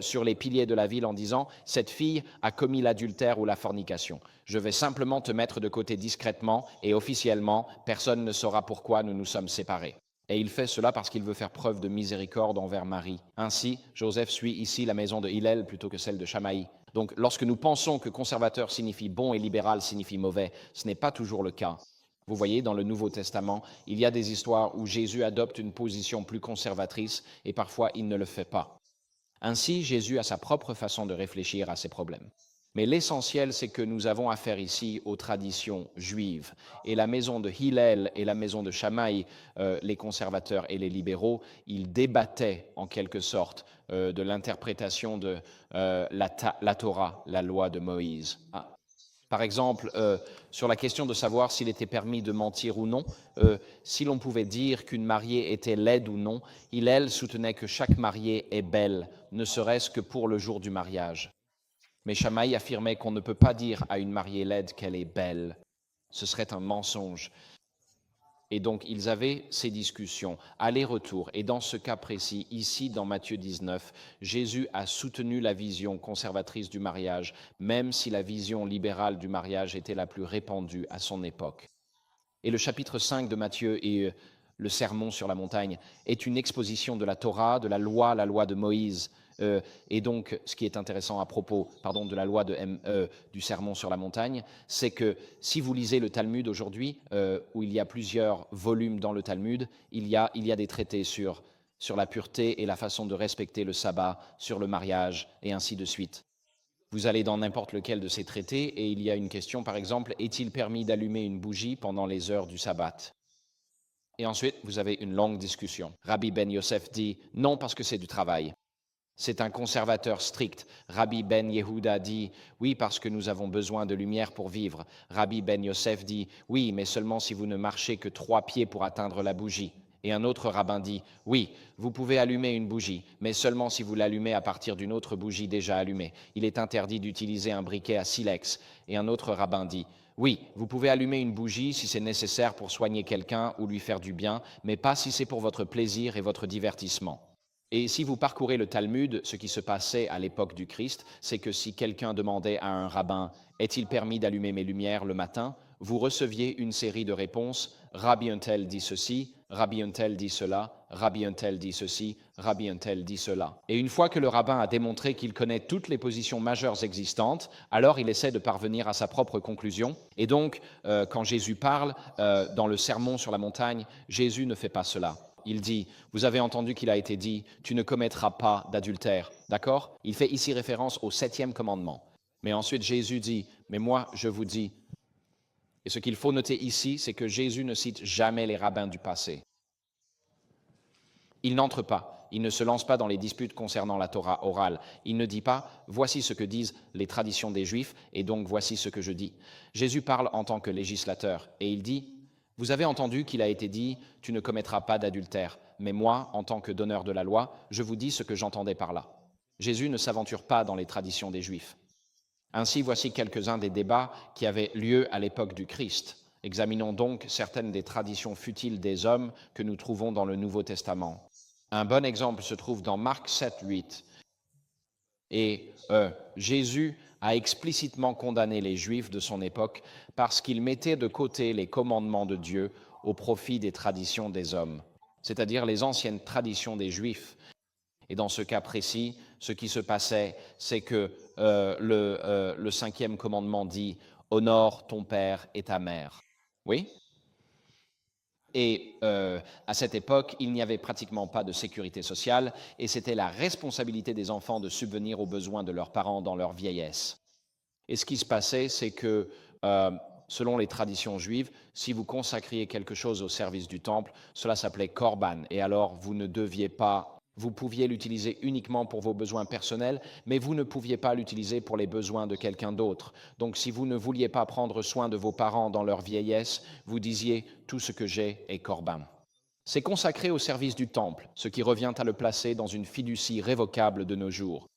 sur les piliers de la ville en disant « Cette fille a commis l'adultère ou la fornication. » Je vais simplement te mettre de côté discrètement et officiellement, personne ne saura pourquoi nous nous sommes séparés. Et il fait cela parce qu'il veut faire preuve de miséricorde envers Marie. Ainsi, Joseph suit ici la maison de Hillel plutôt que celle de Shamaï. Donc, lorsque nous pensons que conservateur signifie bon et libéral signifie mauvais, ce n'est pas toujours le cas. Vous voyez, dans le Nouveau Testament, il y a des histoires où Jésus adopte une position plus conservatrice et parfois il ne le fait pas. Ainsi, Jésus a sa propre façon de réfléchir à ces problèmes. Mais l'essentiel, c'est que nous avons affaire ici aux traditions juives. Et la maison de Hillel et la maison de Shamaï, les conservateurs et les libéraux, ils débattaient en quelque sorte de l'interprétation de la Torah, la loi de Moïse. Par exemple, sur la question de savoir s'il était permis de mentir ou non, si l'on pouvait dire qu'une mariée était laide ou non, Hillel soutenait que chaque mariée est belle, ne serait-ce que pour le jour du mariage. Mais Shamaï affirmait qu'on ne peut pas dire à une mariée laide qu'elle est belle. Ce serait un mensonge. Et donc, ils avaient ces discussions, aller-retour. Et dans ce cas précis, ici, dans Matthieu 19, Jésus a soutenu la vision conservatrice du mariage, même si la vision libérale du mariage était la plus répandue à son époque. Et le chapitre 5 de Matthieu et le sermon sur la montagne est une exposition de la Torah, de la loi de Moïse. Et donc, ce qui est intéressant à propos de la loi du sermon sur la montagne, c'est que si vous lisez le Talmud aujourd'hui, où il y a plusieurs volumes dans le Talmud, il y a des traités sur la pureté et la façon de respecter le sabbat, sur le mariage, et ainsi de suite. Vous allez dans n'importe lequel de ces traités et il y a une question, par exemple, est-il permis d'allumer une bougie pendant les heures du sabbat? Et ensuite, vous avez une longue discussion. Rabbi Ben Yosef dit non parce que c'est du travail. C'est un conservateur strict. Rabbi Ben Yehuda dit oui parce que nous avons besoin de lumière pour vivre. Rabbi Ben Yosef dit oui, mais seulement si vous ne marchez que 3 pieds pour atteindre la bougie. Et un autre rabbin dit oui, vous pouvez allumer une bougie, mais seulement si vous l'allumez à partir d'une autre bougie déjà allumée. Il est interdit d'utiliser un briquet à silex. Et un autre rabbin dit oui, vous pouvez allumer une bougie si c'est nécessaire pour soigner quelqu'un ou lui faire du bien, mais pas si c'est pour votre plaisir et votre divertissement. Et si vous parcourez le Talmud, ce qui se passait à l'époque du Christ, c'est que si quelqu'un demandait à un rabbin « Est-il permis d'allumer mes lumières le matin ?», vous receviez une série de réponses « Rabbi un tel dit ceci »,« Rabbi un tel dit cela »,« Rabbi un tel dit ceci »,« Rabbi un tel dit cela ». Et une fois que le rabbin a démontré qu'il connaît toutes les positions majeures existantes, alors il essaie de parvenir à sa propre conclusion. Et donc, quand Jésus parle dans le sermon sur la montagne, Jésus ne fait pas cela. Il dit, vous avez entendu qu'il a été dit, tu ne commettras pas d'adultère, d'accord? Il fait ici référence au 7e commandement. Mais ensuite Jésus dit, mais moi je vous dis, et ce qu'il faut noter ici, c'est que Jésus ne cite jamais les rabbins du passé. Il n'entre pas, il ne se lance pas dans les disputes concernant la Torah orale. Il ne dit pas, voici ce que disent les traditions des Juifs, et donc voici ce que je dis. Jésus parle en tant que législateur, et il dit, vous avez entendu qu'il a été dit « Tu ne commettras pas d'adultère ». Mais moi, en tant que donneur de la loi, je vous dis ce que j'entendais par là. Jésus ne s'aventure pas dans les traditions des Juifs. Ainsi, voici quelques-uns des débats qui avaient lieu à l'époque du Christ. Examinons donc certaines des traditions futiles des hommes que nous trouvons dans le Nouveau Testament. Un bon exemple se trouve dans Marc 7, 8. Et Jésus a explicitement condamné les Juifs de son époque parce qu'ils mettaient de côté les commandements de Dieu au profit des traditions des hommes, c'est-à-dire les anciennes traditions des Juifs. Et dans ce cas précis, ce qui se passait, c'est que le 5e commandement dit « Honore ton père et ta mère ». Oui ? Et à cette époque, il n'y avait pratiquement pas de sécurité sociale et c'était la responsabilité des enfants de subvenir aux besoins de leurs parents dans leur vieillesse. Et ce qui se passait, c'est que, selon les traditions juives, si vous consacriez quelque chose au service du temple, cela s'appelait korban. Et alors, vous pouviez l'utiliser uniquement pour vos besoins personnels, mais vous ne pouviez pas l'utiliser pour les besoins de quelqu'un d'autre. Donc, si vous ne vouliez pas prendre soin de vos parents dans leur vieillesse, vous disiez « tout ce que j'ai est korban ». C'est consacré au service du temple, ce qui revient à le placer dans une fiducie révocable de nos jours.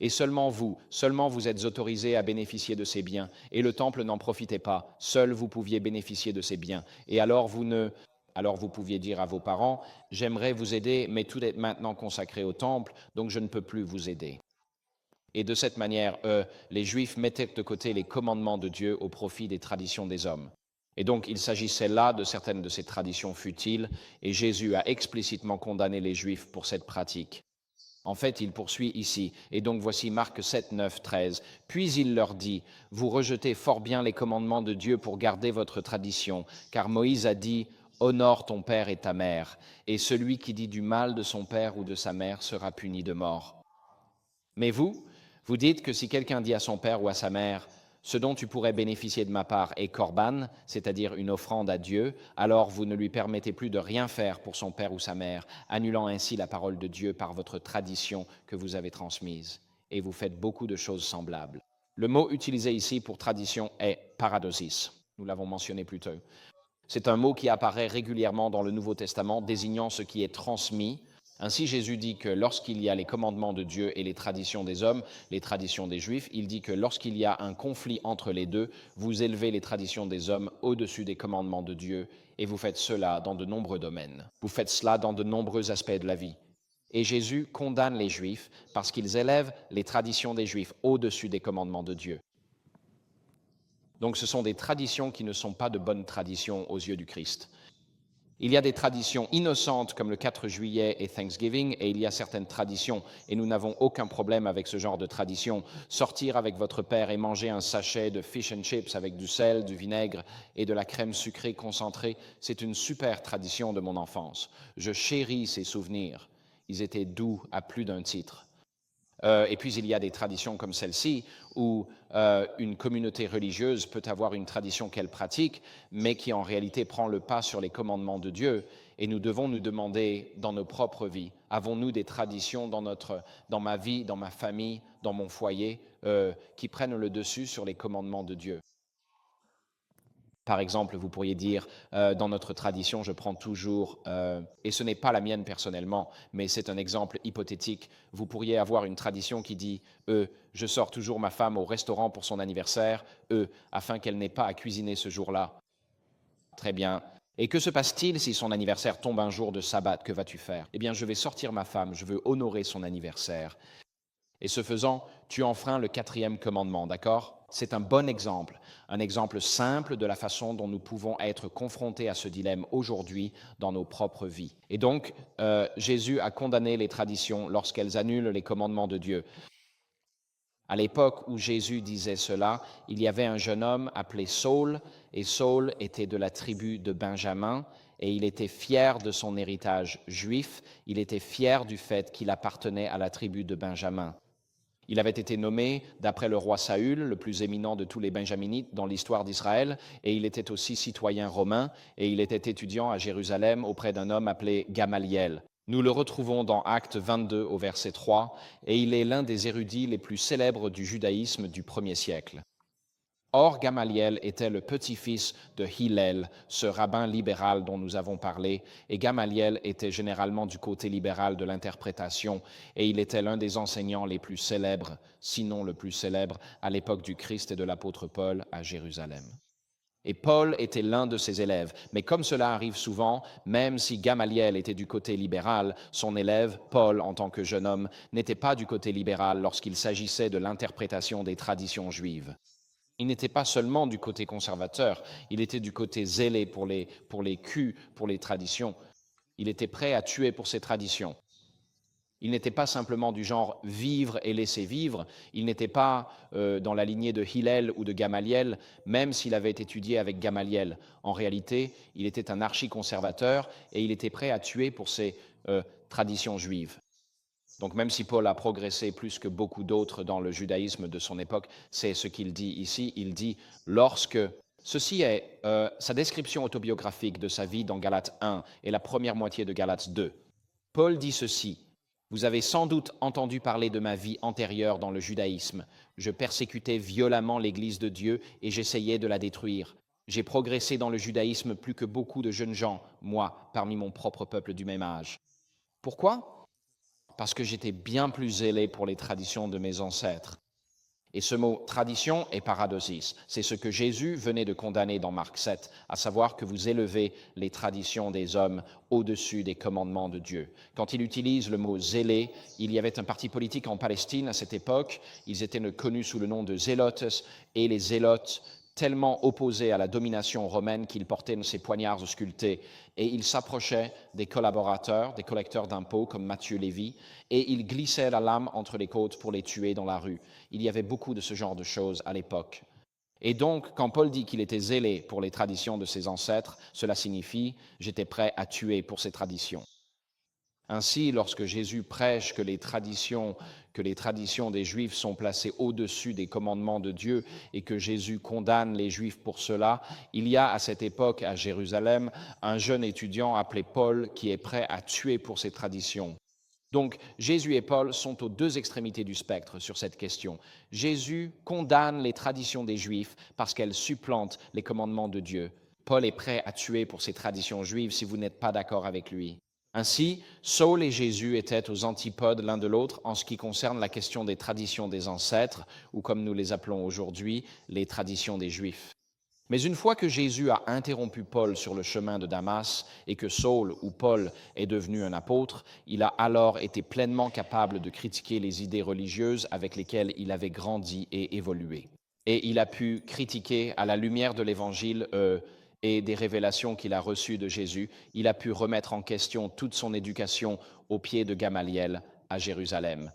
Et seulement vous êtes autorisé à bénéficier de ces biens, et le temple n'en profitait pas. Seul vous pouviez bénéficier de ces biens. Et alors vous pouviez dire à vos parents, j'aimerais vous aider, mais tout est maintenant consacré au temple, donc je ne peux plus vous aider. Et de cette manière, les Juifs mettaient de côté les commandements de Dieu au profit des traditions des hommes. Et donc, il s'agissait là de certaines de ces traditions futiles, et Jésus a explicitement condamné les Juifs pour cette pratique. En fait, il poursuit ici, et donc voici Marc 7, 9, 13. Puis il leur dit, « Vous rejetez fort bien les commandements de Dieu pour garder votre tradition, car Moïse a dit, « Honore ton père et ta mère, et celui qui dit du mal de son père ou de sa mère sera puni de mort. » Mais vous dites que si quelqu'un dit à son père ou à sa mère, « Ce dont tu pourrais bénéficier de ma part est korban, c'est-à-dire une offrande à Dieu, alors vous ne lui permettez plus de rien faire pour son père ou sa mère, annulant ainsi la parole de Dieu par votre tradition que vous avez transmise. Et vous faites beaucoup de choses semblables. » Le mot utilisé ici pour tradition est paradosis. Nous l'avons mentionné plus tôt. C'est un mot qui apparaît régulièrement dans le Nouveau Testament, désignant ce qui est transmis. Ainsi, Jésus dit que lorsqu'il y a les commandements de Dieu et les traditions des hommes, les traditions des Juifs, il dit que lorsqu'il y a un conflit entre les deux, vous élevez les traditions des hommes au-dessus des commandements de Dieu, et vous faites cela dans de nombreux domaines. Vous faites cela dans de nombreux aspects de la vie. Et Jésus condamne les Juifs parce qu'ils élèvent les traditions des Juifs au-dessus des commandements de Dieu. Donc ce sont des traditions qui ne sont pas de bonnes traditions aux yeux du Christ. Il y a des traditions innocentes comme le 4 juillet et Thanksgiving, et il y a certaines traditions, et nous n'avons aucun problème avec ce genre de tradition. Sortir avec votre père et manger un sachet de fish and chips avec du sel, du vinaigre et de la crème sucrée concentrée, c'est une super tradition de mon enfance. Je chéris ces souvenirs. Ils étaient doux à plus d'un titre. Et puis il y a des traditions comme celle-ci où une communauté religieuse peut avoir une tradition qu'elle pratique, mais qui en réalité prend le pas sur les commandements de Dieu. Et nous devons nous demander dans nos propres vies, avons-nous des traditions dans ma vie, dans ma famille, dans mon foyer, qui prennent le dessus sur les commandements de Dieu? Par exemple, vous pourriez dire, dans notre tradition, je prends toujours, et ce n'est pas la mienne personnellement, mais c'est un exemple hypothétique, vous pourriez avoir une tradition qui dit, je sors toujours ma femme au restaurant pour son anniversaire, afin qu'elle n'ait pas à cuisiner ce jour-là. Très bien. Et que se passe-t-il si son anniversaire tombe un jour de sabbat? Que vas-tu faire? Eh bien, je vais sortir ma femme, je veux honorer son anniversaire. Et ce faisant, tu enfreins le 4e commandement, d'accord? C'est un bon exemple, un exemple simple de la façon dont nous pouvons être confrontés à ce dilemme aujourd'hui dans nos propres vies. Et donc, Jésus a condamné les traditions lorsqu'elles annulent les commandements de Dieu. À l'époque où Jésus disait cela, il y avait un jeune homme appelé Saul, et Saul était de la tribu de Benjamin, et il était fier de son héritage juif, il était fier du fait qu'il appartenait à la tribu de Benjamin. Il avait été nommé d'après le roi Saül, le plus éminent de tous les Benjaminites dans l'histoire d'Israël, et il était aussi citoyen romain, et il était étudiant à Jérusalem auprès d'un homme appelé Gamaliel. Nous le retrouvons dans Actes 22 au verset 3, et il est l'un des érudits les plus célèbres du judaïsme du 1er siècle. Or, Gamaliel était le petit-fils de Hillel, ce rabbin libéral dont nous avons parlé, et Gamaliel était généralement du côté libéral de l'interprétation, et il était l'un des enseignants les plus célèbres, sinon le plus célèbre, à l'époque du Christ et de l'apôtre Paul à Jérusalem. Et Paul était l'un de ses élèves, mais comme cela arrive souvent, même si Gamaliel était du côté libéral, son élève, Paul, en tant que jeune homme, n'était pas du côté libéral lorsqu'il s'agissait de l'interprétation des traditions juives. Il n'était pas seulement du côté conservateur, il était du côté zélé pour les culs, pour les traditions. Il était prêt à tuer pour ses traditions. Il n'était pas simplement du genre vivre et laisser vivre, il n'était pas dans la lignée de Hillel ou de Gamaliel, même s'il avait étudié avec Gamaliel. En réalité, il était un archi-conservateur et il était prêt à tuer pour ses traditions juives. Donc même si Paul a progressé plus que beaucoup d'autres dans le judaïsme de son époque, c'est ce qu'il dit ici. Il dit lorsque ceci est sa description autobiographique de sa vie dans Galates 1 et la première moitié de Galates 2. Paul dit ceci: vous avez sans doute entendu parler de ma vie antérieure dans le judaïsme. Je persécutais violemment l'Église de Dieu et j'essayais de la détruire. J'ai progressé dans le judaïsme plus que beaucoup de jeunes gens, moi, parmi mon propre peuple du même âge. Pourquoi ? Parce que j'étais bien plus zélé pour les traditions de mes ancêtres. Et ce mot « tradition » est paradosis. C'est ce que Jésus venait de condamner dans Marc 7, à savoir que vous élevez les traditions des hommes au-dessus des commandements de Dieu. Quand il utilise le mot « zélé », il y avait un parti politique en Palestine à cette époque. Ils étaient connus sous le nom de zélotes, et les zélotes, tellement opposés à la domination romaine qu'ils portaient ces poignards sculptés, et ils s'approchaient des collaborateurs, des collecteurs d'impôts comme Matthieu Lévy, et ils glissaient la lame entre les côtes pour les tuer dans la rue. Il y avait beaucoup de ce genre de choses à l'époque. Et donc, quand Paul dit qu'il était zélé pour les traditions de ses ancêtres, cela signifie « j'étais prêt à tuer pour ces traditions ». Ainsi, lorsque Jésus prêche que les traditions des Juifs sont placées au-dessus des commandements de Dieu et que Jésus condamne les Juifs pour cela, il y a à cette époque à Jérusalem un jeune étudiant appelé Paul qui est prêt à tuer pour ces traditions. Donc, Jésus et Paul sont aux deux extrémités du spectre sur cette question. Jésus condamne les traditions des Juifs parce qu'elles supplantent les commandements de Dieu. Paul est prêt à tuer pour ces traditions juives si vous n'êtes pas d'accord avec lui. Ainsi, Saul et Jésus étaient aux antipodes l'un de l'autre en ce qui concerne la question des traditions des ancêtres, ou comme nous les appelons aujourd'hui, les traditions des Juifs. Mais une fois que Jésus a interrompu Paul sur le chemin de Damas et que Saul ou Paul est devenu un apôtre, il a alors été pleinement capable de critiquer les idées religieuses avec lesquelles il avait grandi et évolué. Et il a pu critiquer à la lumière de l'Évangile et des révélations qu'il a reçues de Jésus, il a pu remettre en question toute son éducation au pied de Gamaliel à Jérusalem.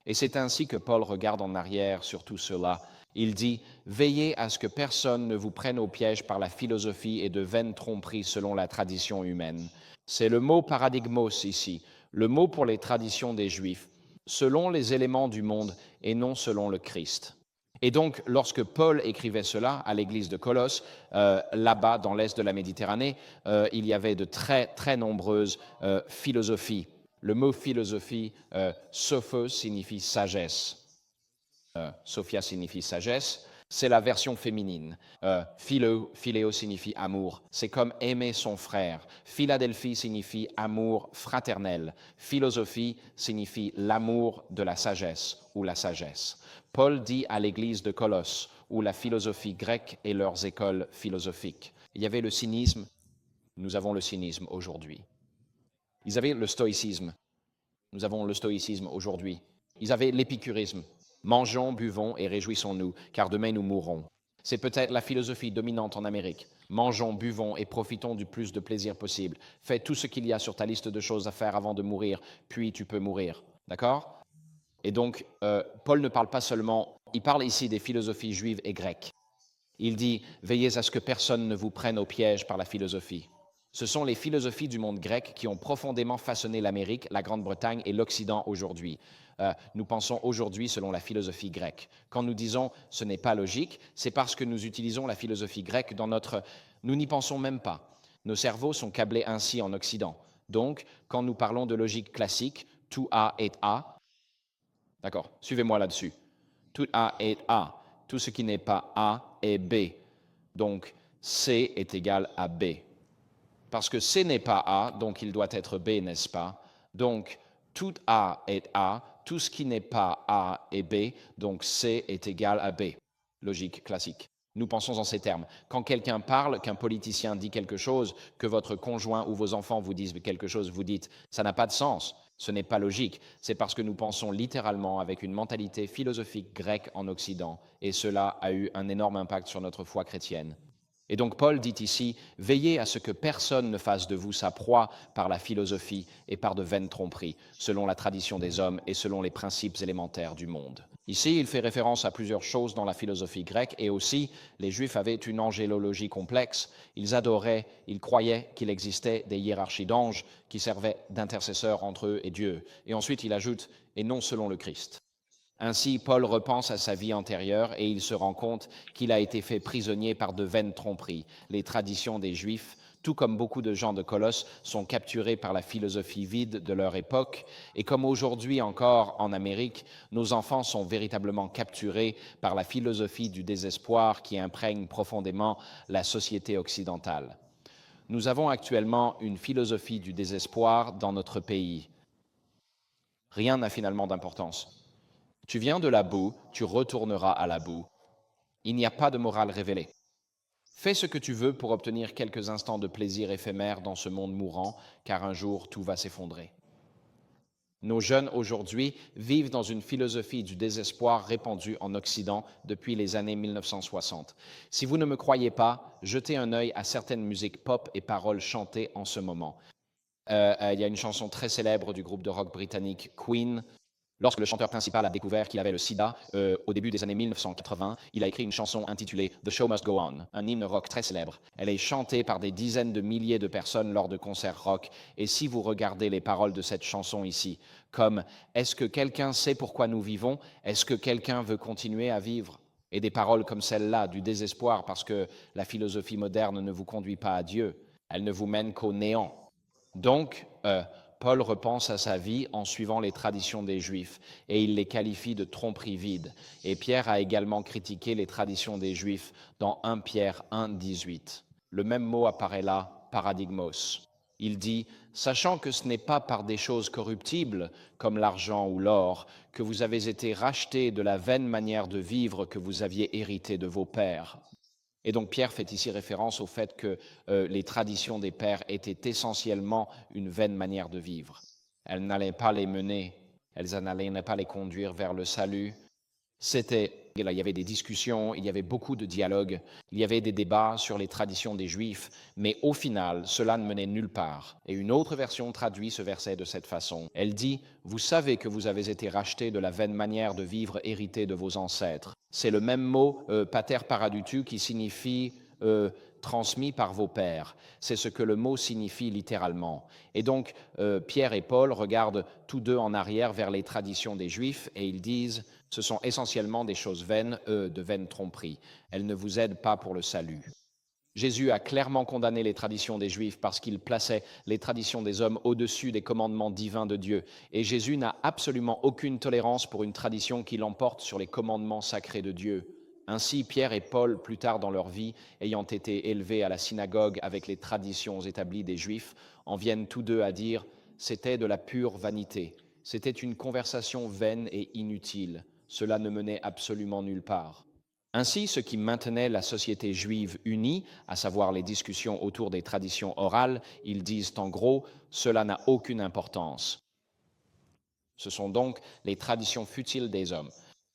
Et c'est ainsi que Paul regarde en arrière sur tout cela. Il dit « Veillez à ce que personne ne vous prenne au piège par la philosophie et de vaines tromperies selon la tradition humaine. » C'est le mot paradigmos ici, le mot pour les traditions des Juifs, selon les éléments du monde et non selon le Christ. Et donc, lorsque Paul écrivait cela à l'église de Colosse, là-bas, dans l'est de la Méditerranée, il y avait de très, très nombreuses philosophies. Le mot philosophie, sophos, signifie sagesse. Sophia signifie sagesse. C'est la version féminine. Philéo signifie amour. C'est comme aimer son frère. Philadelphie signifie amour fraternel. Philosophie signifie l'amour de la sagesse ou la sagesse. Paul dit à l'église de Colosse, où la philosophie grecque et leurs écoles philosophiques. Il y avait le cynisme, nous avons le cynisme aujourd'hui. Ils avaient le stoïcisme, nous avons le stoïcisme aujourd'hui. Ils avaient l'épicurisme, mangeons, buvons et réjouissons-nous, car demain nous mourrons. C'est peut-être la philosophie dominante en Amérique. Mangeons, buvons et profitons du plus de plaisir possible. Fais tout ce qu'il y a sur ta liste de choses à faire avant de mourir, puis tu peux mourir. D'accord ? Et donc, Paul ne parle pas seulement, il parle ici des philosophies juives et grecques. Il dit « Veillez à ce que personne ne vous prenne au piège par la philosophie ». Ce sont les philosophies du monde grec qui ont profondément façonné l'Amérique, la Grande-Bretagne et l'Occident aujourd'hui. Nous pensons aujourd'hui selon la philosophie grecque. Quand nous disons « ce n'est pas logique », c'est parce que nous utilisons la philosophie grecque dans notre... Nous n'y pensons même pas. Nos cerveaux sont câblés ainsi en Occident. Donc, quand nous parlons de logique classique, tout A est A. D'accord, suivez-moi là-dessus. Tout A est A. Tout ce qui n'est pas A est B. Donc, C est égal à B. Parce que C n'est pas A, donc il doit être B, n'est-ce pas? Donc, tout A est A. Tout ce qui n'est pas A est B. Donc, C est égal à B. Logique classique. Nous pensons en ces termes. Quand quelqu'un parle, qu'un politicien dit quelque chose, que votre conjoint ou vos enfants vous disent quelque chose, vous dites « ça n'a pas de sens ». Ce n'est pas logique, c'est parce que nous pensons littéralement avec une mentalité philosophique grecque en Occident, et cela a eu un énorme impact sur notre foi chrétienne. Et donc Paul dit ici, veillez à ce que personne ne fasse de vous sa proie par la philosophie et par de vaines tromperies, selon la tradition des hommes et selon les principes élémentaires du monde. Ici, il fait référence à plusieurs choses dans la philosophie grecque et aussi, les Juifs avaient une angélologie complexe. Ils adoraient, ils croyaient qu'il existait des hiérarchies d'anges qui servaient d'intercesseurs entre eux et Dieu. Et ensuite, il ajoute, et non selon le Christ. Ainsi, Paul repense à sa vie antérieure et il se rend compte qu'il a été fait prisonnier par de vaines tromperies, les traditions des Juifs, tout comme beaucoup de gens de Colosse sont capturés par la philosophie vide de leur époque, et comme aujourd'hui encore en Amérique, nos enfants sont véritablement capturés par la philosophie du désespoir qui imprègne profondément la société occidentale. Nous avons actuellement une philosophie du désespoir dans notre pays. Rien n'a finalement d'importance. Tu viens de la boue, tu retourneras à la boue. Il n'y a pas de morale révélée. Fais ce que tu veux pour obtenir quelques instants de plaisir éphémère dans ce monde mourant, car un jour tout va s'effondrer. Nos jeunes aujourd'hui vivent dans une philosophie du désespoir répandue en Occident depuis les années 1960. Si vous ne me croyez pas, jetez un œil à certaines musiques pop et paroles chantées en ce moment. Il y a une chanson très célèbre du groupe de rock britannique Queen. Lorsque le chanteur principal a découvert qu'il avait le sida au début des années 1980, il a écrit une chanson intitulée « The Show Must Go On », un hymne rock très célèbre. Elle est chantée par des dizaines de milliers de personnes lors de concerts rock. Et si vous regardez les paroles de cette chanson ici, comme « Est-ce que quelqu'un sait pourquoi nous vivons? Est-ce que quelqu'un veut continuer à vivre ?» Et des paroles comme celle-là, du désespoir parce que la philosophie moderne ne vous conduit pas à Dieu, elle ne vous mène qu'au néant. Donc, Paul repense à sa vie en suivant les traditions des Juifs et il les qualifie de tromperies vides. Et Pierre a également critiqué les traditions des Juifs dans 1 Pierre 1, 18. Le même mot apparaît là, paradigmos. Il dit « Sachant que ce n'est pas par des choses corruptibles, comme l'argent ou l'or, que vous avez été rachetés de la vaine manière de vivre que vous aviez hérité de vos pères. » Et donc Pierre fait ici référence au fait que les traditions des pères étaient essentiellement une vaine manière de vivre. Elles n'allaient pas les mener, elles n'allaient pas les conduire vers le salut. Il y avait des discussions, il y avait beaucoup de dialogues, il y avait des débats sur les traditions des Juifs, mais au final, cela ne menait nulle part. Et une autre version traduit ce verset de cette façon. Elle dit « Vous savez que vous avez été rachetés de la vaine manière de vivre héritée de vos ancêtres. » C'est le même mot « pater paradutu » qui signifie transmis par vos pères. C'est ce que le mot signifie littéralement. Et donc, Pierre et Paul regardent tous deux en arrière vers les traditions des Juifs et ils disent « Ce sont essentiellement des choses vaines, de vaines tromperies. Elles ne vous aident pas pour le salut. » Jésus a clairement condamné les traditions des Juifs parce qu'il plaçait les traditions des hommes au-dessus des commandements divins de Dieu. Et Jésus n'a absolument aucune tolérance pour une tradition qui l'emporte sur les commandements sacrés de Dieu. Ainsi, Pierre et Paul, plus tard dans leur vie, ayant été élevés à la synagogue avec les traditions établies des Juifs, en viennent tous deux à dire « c'était de la pure vanité, c'était une conversation vaine et inutile, cela ne menait absolument nulle part ». Ainsi, ce qui maintenait la société juive unie, à savoir les discussions autour des traditions orales, ils disent en gros « cela n'a aucune importance ». Ce sont donc les traditions futiles des hommes.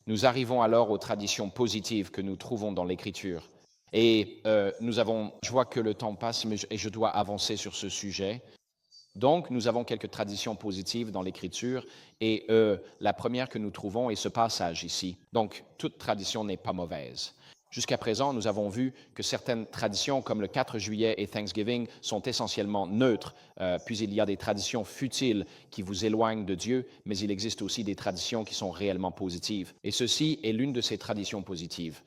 Nous arrivons alors aux traditions positives que nous trouvons dans l'Écriture. Et je vois que le temps passe et je dois avancer sur ce sujet. Donc, nous avons quelques traditions positives dans l'Écriture et la première que nous trouvons est ce passage ici. Donc, toute tradition n'est pas mauvaise. Jusqu'à présent, nous avons vu que certaines traditions, comme le 4 juillet et Thanksgiving, sont essentiellement neutres. Puis il y a des traditions futiles qui vous éloignent de Dieu, mais il existe aussi des traditions qui sont réellement positives. Et ceci est l'une de ces traditions positives.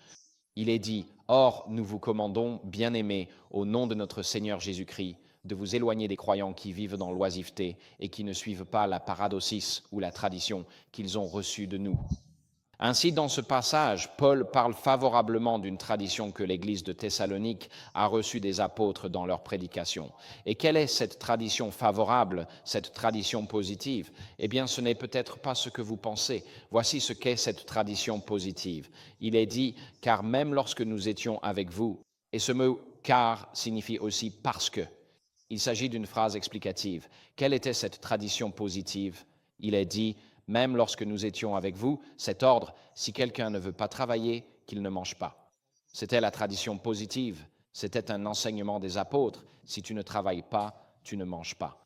Il est dit « Or, nous vous commandons, bien-aimés, au nom de notre Seigneur Jésus-Christ, de vous éloigner des croyants qui vivent dans l'oisiveté et qui ne suivent pas la paradosis ou la tradition qu'ils ont reçue de nous. » Ainsi, dans ce passage, Paul parle favorablement d'une tradition que l'Église de Thessalonique a reçue des apôtres dans leur prédication. Et quelle est cette tradition favorable, cette tradition positive? Eh bien, ce n'est peut-être pas ce que vous pensez. Voici ce qu'est cette tradition positive. Il est dit « car même lorsque nous étions avec vous », et ce mot « car » signifie aussi « parce que ». Il s'agit d'une phrase explicative. Quelle était cette tradition positive? Il est dit « même lorsque nous étions avec vous, cet ordre, si quelqu'un ne veut pas travailler, qu'il ne mange pas. » C'était la tradition positive. C'était un enseignement des apôtres. Si tu ne travailles pas, tu ne manges pas.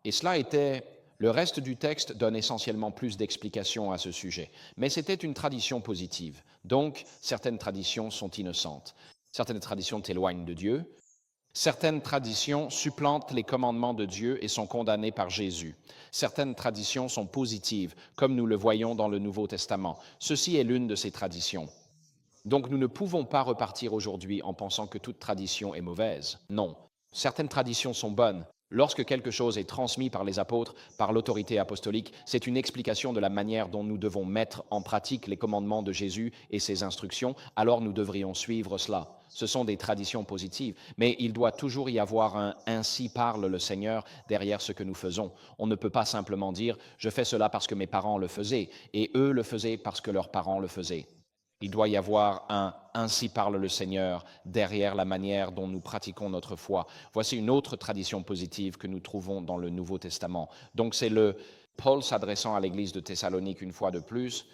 Et cela était... Le reste du texte donne essentiellement plus d'explications à ce sujet. Mais c'était une tradition positive. Donc, certaines traditions sont innocentes. Certaines traditions t'éloignent de Dieu. Certaines traditions supplantent les commandements de Dieu et sont condamnées par Jésus. Certaines traditions sont positives, comme nous le voyons dans le Nouveau Testament. Ceci est l'une de ces traditions. Donc, nous ne pouvons pas repartir aujourd'hui en pensant que toute tradition est mauvaise. Non, certaines traditions sont bonnes. Lorsque quelque chose est transmis par les apôtres, par l'autorité apostolique, c'est une explication de la manière dont nous devons mettre en pratique les commandements de Jésus et ses instructions, alors nous devrions suivre cela. Ce sont des traditions positives, mais il doit toujours y avoir un « ainsi parle le Seigneur » derrière ce que nous faisons. On ne peut pas simplement dire « je fais cela parce que mes parents le faisaient » et eux le faisaient parce que leurs parents le faisaient. Il doit y avoir un « ainsi parle le Seigneur » derrière la manière dont nous pratiquons notre foi. Voici une autre tradition positive que nous trouvons dans le Nouveau Testament. Donc c'est Paul s'adressant à l'église de Thessalonique une fois de plus,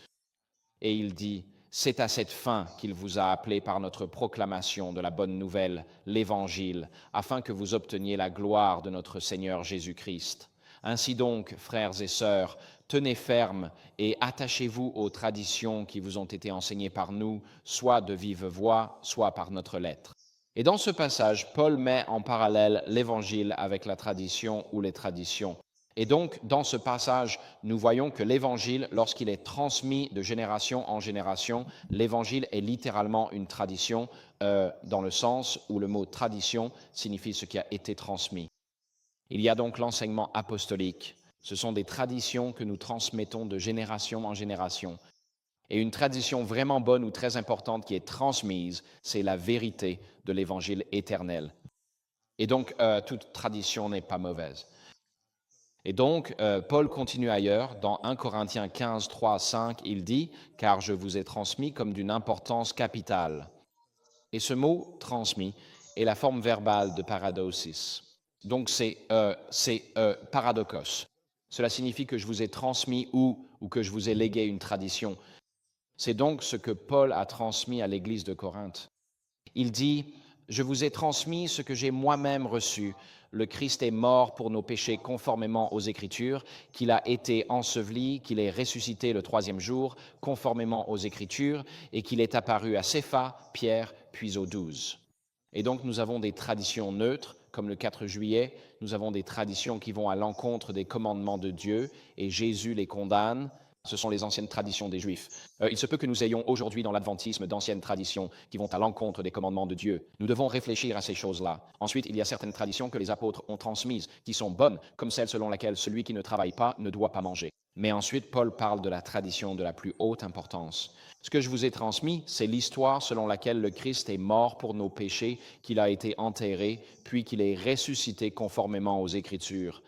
et il dit « C'est à cette fin qu'il vous a appelé par notre proclamation de la bonne nouvelle, l'Évangile, afin que vous obteniez la gloire de notre Seigneur Jésus-Christ. Ainsi donc, frères et sœurs, tenez ferme et attachez-vous aux traditions qui vous ont été enseignées par nous, soit de vive voix, soit par notre lettre. » Et dans ce passage, Paul met en parallèle l'Évangile avec la tradition ou les traditions. Et donc, dans ce passage, nous voyons que l'Évangile, lorsqu'il est transmis de génération en génération, l'Évangile est littéralement une tradition, dans le sens où le mot « tradition » signifie ce qui a été transmis. Il y a donc l'enseignement apostolique. Ce sont des traditions que nous transmettons de génération en génération. Et une tradition vraiment bonne ou très importante qui est transmise, c'est la vérité de l'Évangile éternel. Et donc, toute tradition n'est pas mauvaise. Et donc, Paul continue ailleurs, dans 1 Corinthiens 15, 3, 5, il dit « Car je vous ai transmis comme d'une importance capitale ». Et ce mot « transmis » est la forme verbale de paradosis. Donc, c'est paradokos. Cela signifie que je vous ai transmis ou que je vous ai légué une tradition. C'est donc ce que Paul a transmis à l'église de Corinthe. Il dit « Je vous ai transmis ce que j'ai moi-même reçu. Le Christ est mort pour nos péchés conformément aux Écritures, qu'il a été enseveli, qu'il est ressuscité le troisième jour conformément aux Écritures et qu'il est apparu à Cépha, Pierre, puis aux 12. » Et donc nous avons des traditions neutres, comme le 4 juillet, nous avons des traditions qui vont à l'encontre des commandements de Dieu et Jésus les condamne. Ce sont les anciennes traditions des Juifs. Il se peut que nous ayons aujourd'hui dans l'adventisme d'anciennes traditions qui vont à l'encontre des commandements de Dieu. Nous devons réfléchir à ces choses-là. Ensuite, il y a certaines traditions que les apôtres ont transmises, qui sont bonnes, comme celle selon laquelle celui qui ne travaille pas ne doit pas manger. Mais ensuite, Paul parle de la tradition de la plus haute importance. Ce que je vous ai transmis, c'est l'histoire selon laquelle le Christ est mort pour nos péchés, qu'il a été enterré, puis qu'il est ressuscité conformément aux Écritures.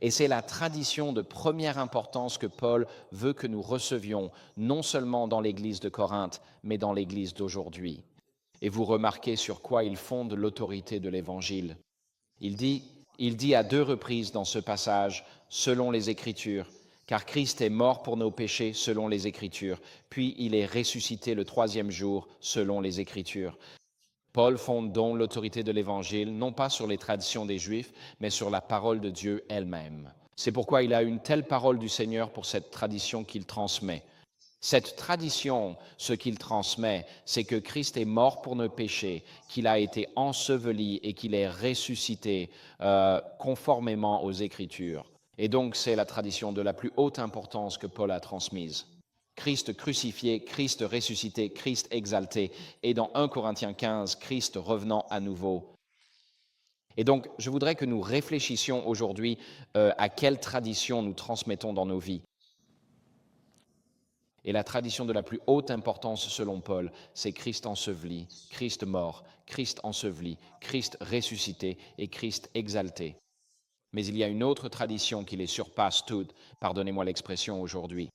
Et c'est la tradition de première importance que Paul veut que nous recevions, non seulement dans l'Église de Corinthe, mais dans l'Église d'aujourd'hui. Et vous remarquez sur quoi il fonde l'autorité de l'Évangile. Il dit à 2 reprises dans ce passage, selon les Écritures, car Christ est mort pour nos péchés selon les Écritures, puis il est ressuscité le troisième jour selon les Écritures. Paul fonde donc l'autorité de l'Évangile, non pas sur les traditions des Juifs, mais sur la parole de Dieu elle-même. C'est pourquoi il a une telle parole du Seigneur pour cette tradition qu'il transmet. Cette tradition, ce qu'il transmet, c'est que Christ est mort pour nos péchés, qu'il a été enseveli et qu'il est ressuscité conformément aux Écritures. Et donc, c'est la tradition de la plus haute importance que Paul a transmise. Christ crucifié, Christ ressuscité, Christ exalté, et dans 1 Corinthiens 15, Christ revenant à nouveau. Et donc, je voudrais que nous réfléchissions aujourd'hui à quelle tradition nous transmettons dans nos vies. Et la tradition de la plus haute importance, selon Paul, c'est Christ enseveli, Christ mort, Christ enseveli, Christ ressuscité et Christ exalté. Mais il y a une autre tradition qui les surpasse toutes, pardonnez-moi l'expression aujourd'hui.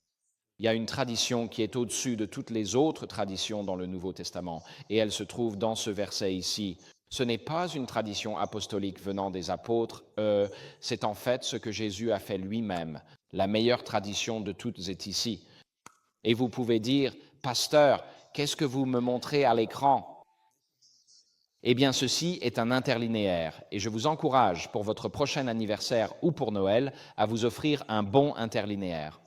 Il y a une tradition qui est au-dessus de toutes les autres traditions dans le Nouveau Testament, et elle se trouve dans ce verset ici. Ce n'est pas une tradition apostolique venant des apôtres, c'est en fait ce que Jésus a fait lui-même. La meilleure tradition de toutes est ici. Et vous pouvez dire, « Pasteur, qu'est-ce que vous me montrez à l'écran » Eh bien, ceci est un interlinéaire et je vous encourage pour votre prochain anniversaire ou pour Noël à vous offrir un bon interlinéaire.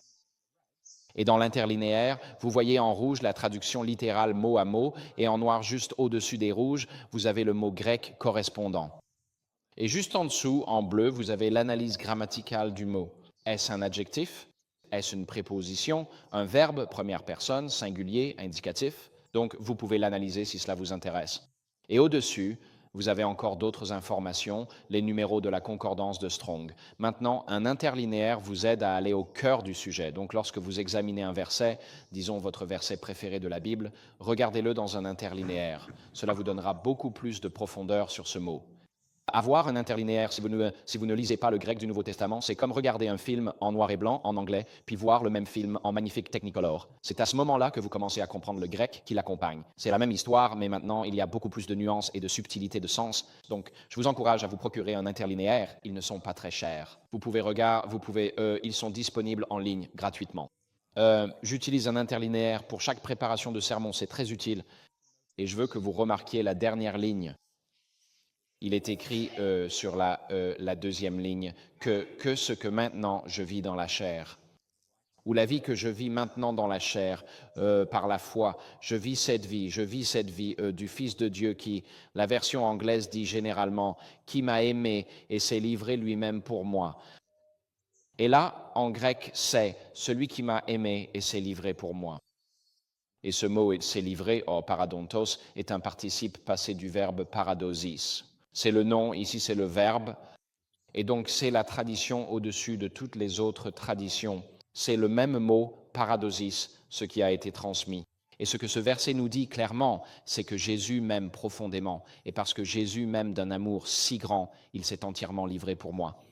Et dans l'interlinéaire, vous voyez en rouge la traduction littérale mot à mot et en noir juste au-dessus des rouges, vous avez le mot grec correspondant. Et juste en dessous, en bleu, vous avez l'analyse grammaticale du mot. Est-ce un adjectif? Est-ce une préposition? Un verbe, première personne, singulier, indicatif? Donc, vous pouvez l'analyser si cela vous intéresse. Et au-dessus, vous avez encore d'autres informations, les numéros de la concordance de Strong. Maintenant, un interlinéaire vous aide à aller au cœur du sujet. Donc, lorsque vous examinez un verset, disons votre verset préféré de la Bible, regardez-le dans un interlinéaire. Cela vous donnera beaucoup plus de profondeur sur ce mot. Avoir un interlinéaire, si vous ne lisez pas le grec du Nouveau Testament, c'est comme regarder un film en noir et blanc, en anglais, puis voir le même film en magnifique Technicolor. C'est à ce moment-là que vous commencez à comprendre le grec qui l'accompagne. C'est la même histoire, mais maintenant, il y a beaucoup plus de nuances et de subtilité de sens. Donc, je vous encourage à vous procurer un interlinéaire. Ils ne sont pas très chers. Ils sont disponibles en ligne gratuitement. J'utilise un interlinéaire pour chaque préparation de sermon, c'est très utile. Et je veux que vous remarquiez la dernière ligne. Il est écrit sur la deuxième ligne que ce que maintenant je vis dans la chair, ou la vie que je vis maintenant dans la chair par la foi, je vis cette vie du Fils de Dieu qui, la version anglaise dit généralement, qui m'a aimé et s'est livré lui-même pour moi. Et là, en grec, c'est celui qui m'a aimé et s'est livré pour moi. Et ce mot, s'est livré, paradontos, est un participe passé du verbe paradosis. C'est le nom, ici c'est le verbe, et donc c'est la tradition au-dessus de toutes les autres traditions. C'est le même mot, paradosis, ce qui a été transmis. Et ce que ce verset nous dit clairement, c'est que Jésus m'aime profondément, et parce que Jésus m'aime d'un amour si grand, il s'est entièrement livré pour moi.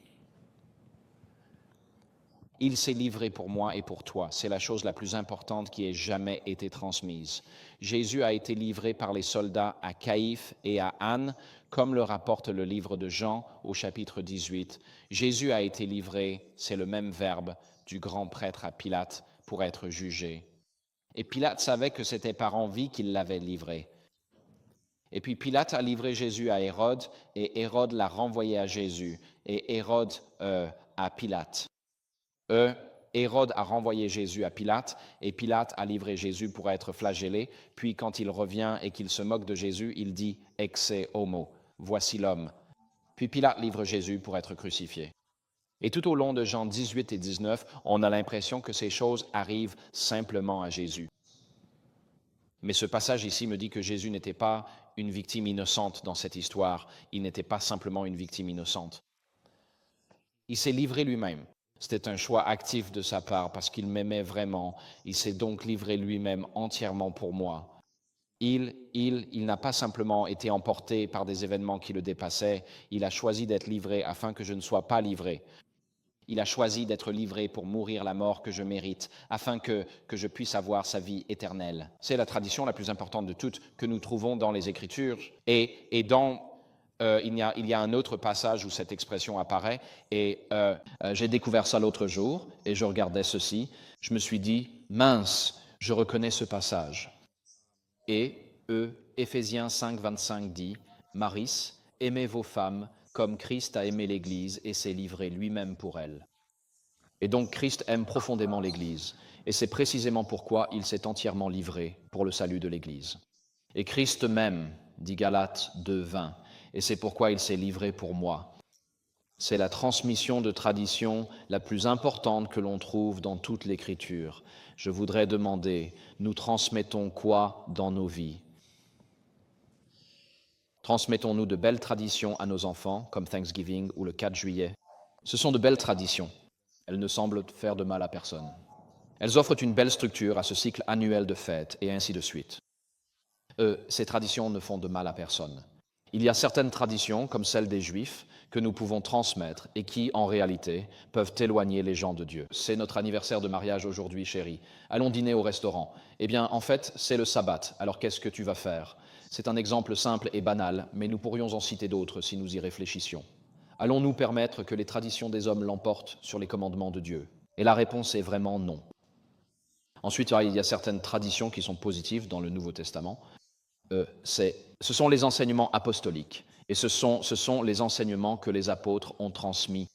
Il s'est livré pour moi et pour toi. C'est la chose la plus importante qui ait jamais été transmise. Jésus a été livré par les soldats à Caïphe et à Anne, comme le rapporte le livre de Jean au chapitre 18. Jésus a été livré, c'est le même verbe, du grand prêtre à Pilate pour être jugé. Et Pilate savait que c'était par envie qu'il l'avait livré. Et puis Pilate a livré Jésus à Hérode, et Hérode l'a renvoyé à Jésus, et Hérode à Pilate. Hérode a renvoyé Jésus à Pilate, et Pilate a livré Jésus pour être flagellé. Puis quand il revient et qu'il se moque de Jésus, il dit « Exe homo », voici l'homme. Puis Pilate livre Jésus pour être crucifié. Et tout au long de Jean 18 et 19, on a l'impression que ces choses arrivent simplement à Jésus. Mais ce passage ici me dit que Jésus n'était pas une victime innocente dans cette histoire. Il n'était pas simplement une victime innocente. Il s'est livré lui-même. C'était un choix actif de sa part parce qu'il m'aimait vraiment. Il s'est donc livré lui-même entièrement pour moi. Il n'a pas simplement été emporté par des événements qui le dépassaient. Il a choisi d'être livré afin que je ne sois pas livré. Il a choisi d'être livré pour mourir la mort que je mérite, afin que je puisse avoir sa vie éternelle. C'est la tradition la plus importante de toutes que nous trouvons dans les Écritures. Et dans il y a un autre passage où cette expression apparaît, et j'ai découvert ça l'autre jour, et je regardais ceci. Je me suis dit, mince, je reconnais ce passage. Et Éphésiens 5, 25 dit, Maris, aimez vos femmes comme Christ a aimé l'Église et s'est livré lui-même pour elle. Et donc Christ aime profondément l'Église, et c'est précisément pourquoi il s'est entièrement livré pour le salut de l'Église. Et Christ m'aime, dit Galates 2, 20. Et c'est pourquoi il s'est livré pour moi. C'est la transmission de tradition la plus importante que l'on trouve dans toute l'Écriture. Je voudrais demander, nous transmettons quoi dans nos vies? Transmettons-nous de belles traditions à nos enfants, comme Thanksgiving ou le 4 juillet? Ce sont de belles traditions. Elles ne semblent faire de mal à personne. Elles offrent une belle structure à ce cycle annuel de fêtes, et ainsi de suite. Ces traditions ne font de mal à personne. Il y a certaines traditions, comme celles des Juifs, que nous pouvons transmettre et qui, en réalité, peuvent éloigner les gens de Dieu. C'est notre anniversaire de mariage aujourd'hui, chérie. Allons dîner au restaurant. Eh bien, en fait, c'est le sabbat. Alors, qu'est-ce que tu vas faire? C'est un exemple simple et banal, mais nous pourrions en citer d'autres si nous y réfléchissions. Allons-nous permettre que les traditions des hommes l'emportent sur les commandements de Dieu? Et la réponse est vraiment non. Ensuite, il y a certaines traditions qui sont positives dans le Nouveau Testament. C'est Ce sont les enseignements apostoliques et ce sont les enseignements que les apôtres ont transmis.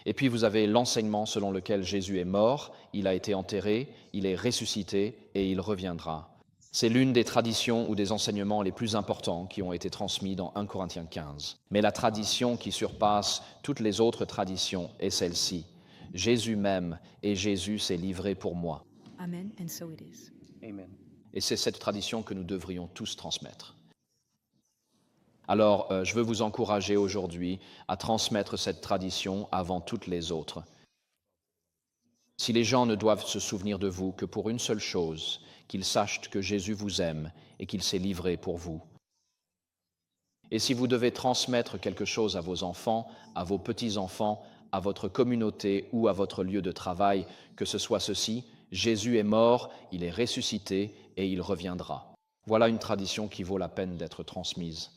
Et puis vous avez l'enseignement selon lequel Jésus est mort, il a été enterré, il est ressuscité et il reviendra. C'est l'une des traditions ou des enseignements les plus importants qui ont été transmis dans 1 Corinthiens 15. Mais la tradition qui surpasse toutes les autres traditions est celle-ci. Jésus m'aime et Jésus s'est livré pour moi. Amen, and so it is. Amen. Et c'est cette tradition que nous devrions tous transmettre. Alors, je veux vous encourager aujourd'hui à transmettre cette tradition avant toutes les autres. Si les gens ne doivent se souvenir de vous que pour une seule chose, qu'ils sachent que Jésus vous aime et qu'il s'est livré pour vous. Et si vous devez transmettre quelque chose à vos enfants, à vos petits-enfants, à votre communauté ou à votre lieu de travail, que ce soit ceci, Jésus est mort, il est ressuscité et il reviendra. Voilà une tradition qui vaut la peine d'être transmise.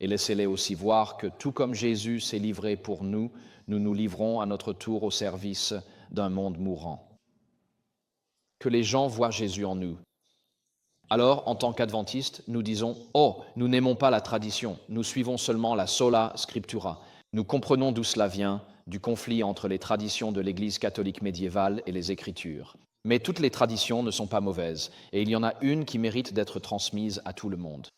Et laissez-les aussi voir que tout comme Jésus s'est livré pour nous, nous nous livrons à notre tour au service d'un monde mourant. Que les gens voient Jésus en nous. Alors, en tant qu'adventistes, nous disons « Oh, nous n'aimons pas la tradition, nous suivons seulement la sola scriptura ». Nous comprenons d'où cela vient, du conflit entre les traditions de l'Église catholique médiévale et les Écritures. Mais toutes les traditions ne sont pas mauvaises, et il y en a une qui mérite d'être transmise à tout le monde.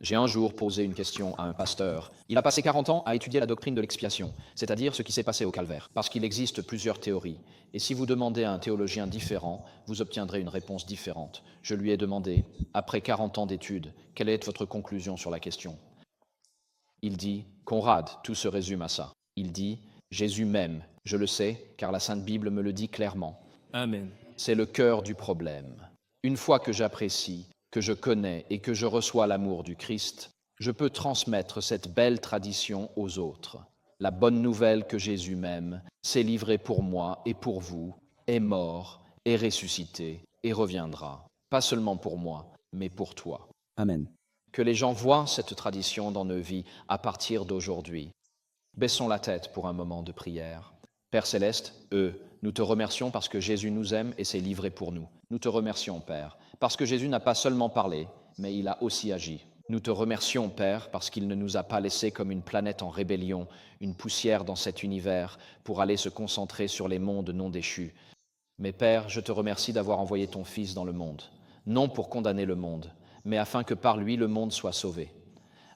J'ai un jour posé une question à un pasteur. Il a passé 40 ans à étudier la doctrine de l'expiation, c'est-à-dire ce qui s'est passé au calvaire, parce qu'il existe plusieurs théories. Et si vous demandez à un théologien différent, vous obtiendrez une réponse différente. Je lui ai demandé, après 40 ans d'études, quelle est votre conclusion sur la question ? Il dit, Conrad, tout se résume à ça. Il dit, Jésus m'aime, je le sais, car la Sainte Bible me le dit clairement. Amen. C'est le cœur du problème. Une fois que j'apprécie, que je connais et que je reçois l'amour du Christ, je peux transmettre cette belle tradition aux autres. La bonne nouvelle que Jésus m'aime, s'est livré pour moi et pour vous, est mort, est ressuscité et reviendra. Pas seulement pour moi, mais pour toi. Amen. Que les gens voient cette tradition dans nos vies à partir d'aujourd'hui. Baissons la tête pour un moment de prière. Père Céleste, nous te remercions parce que Jésus nous aime et s'est livré pour nous. Nous te remercions, Père, parce que Jésus n'a pas seulement parlé, mais il a aussi agi. Nous te remercions, Père, parce qu'il ne nous a pas laissés comme une planète en rébellion, une poussière dans cet univers, pour aller se concentrer sur les mondes non déchus. Mais Père, je te remercie d'avoir envoyé ton Fils dans le monde, non pour condamner le monde, mais afin que par lui le monde soit sauvé.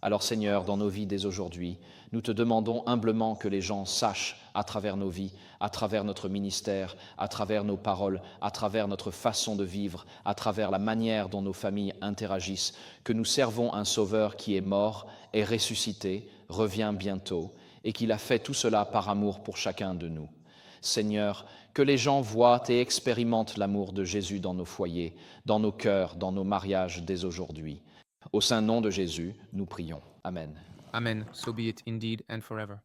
Alors Seigneur, dans nos vies dès aujourd'hui, nous te demandons humblement que les gens sachent à travers nos vies, à travers notre ministère, à travers nos paroles, à travers notre façon de vivre, à travers la manière dont nos familles interagissent, que nous servons un Sauveur qui est mort, est ressuscité, revient bientôt, et qu'il a fait tout cela par amour pour chacun de nous. Seigneur, que les gens voient et expérimentent l'amour de Jésus dans nos foyers, dans nos cœurs, dans nos mariages dès aujourd'hui. Au saint nom de Jésus, nous prions. Amen. Amen. So be it indeed and forever.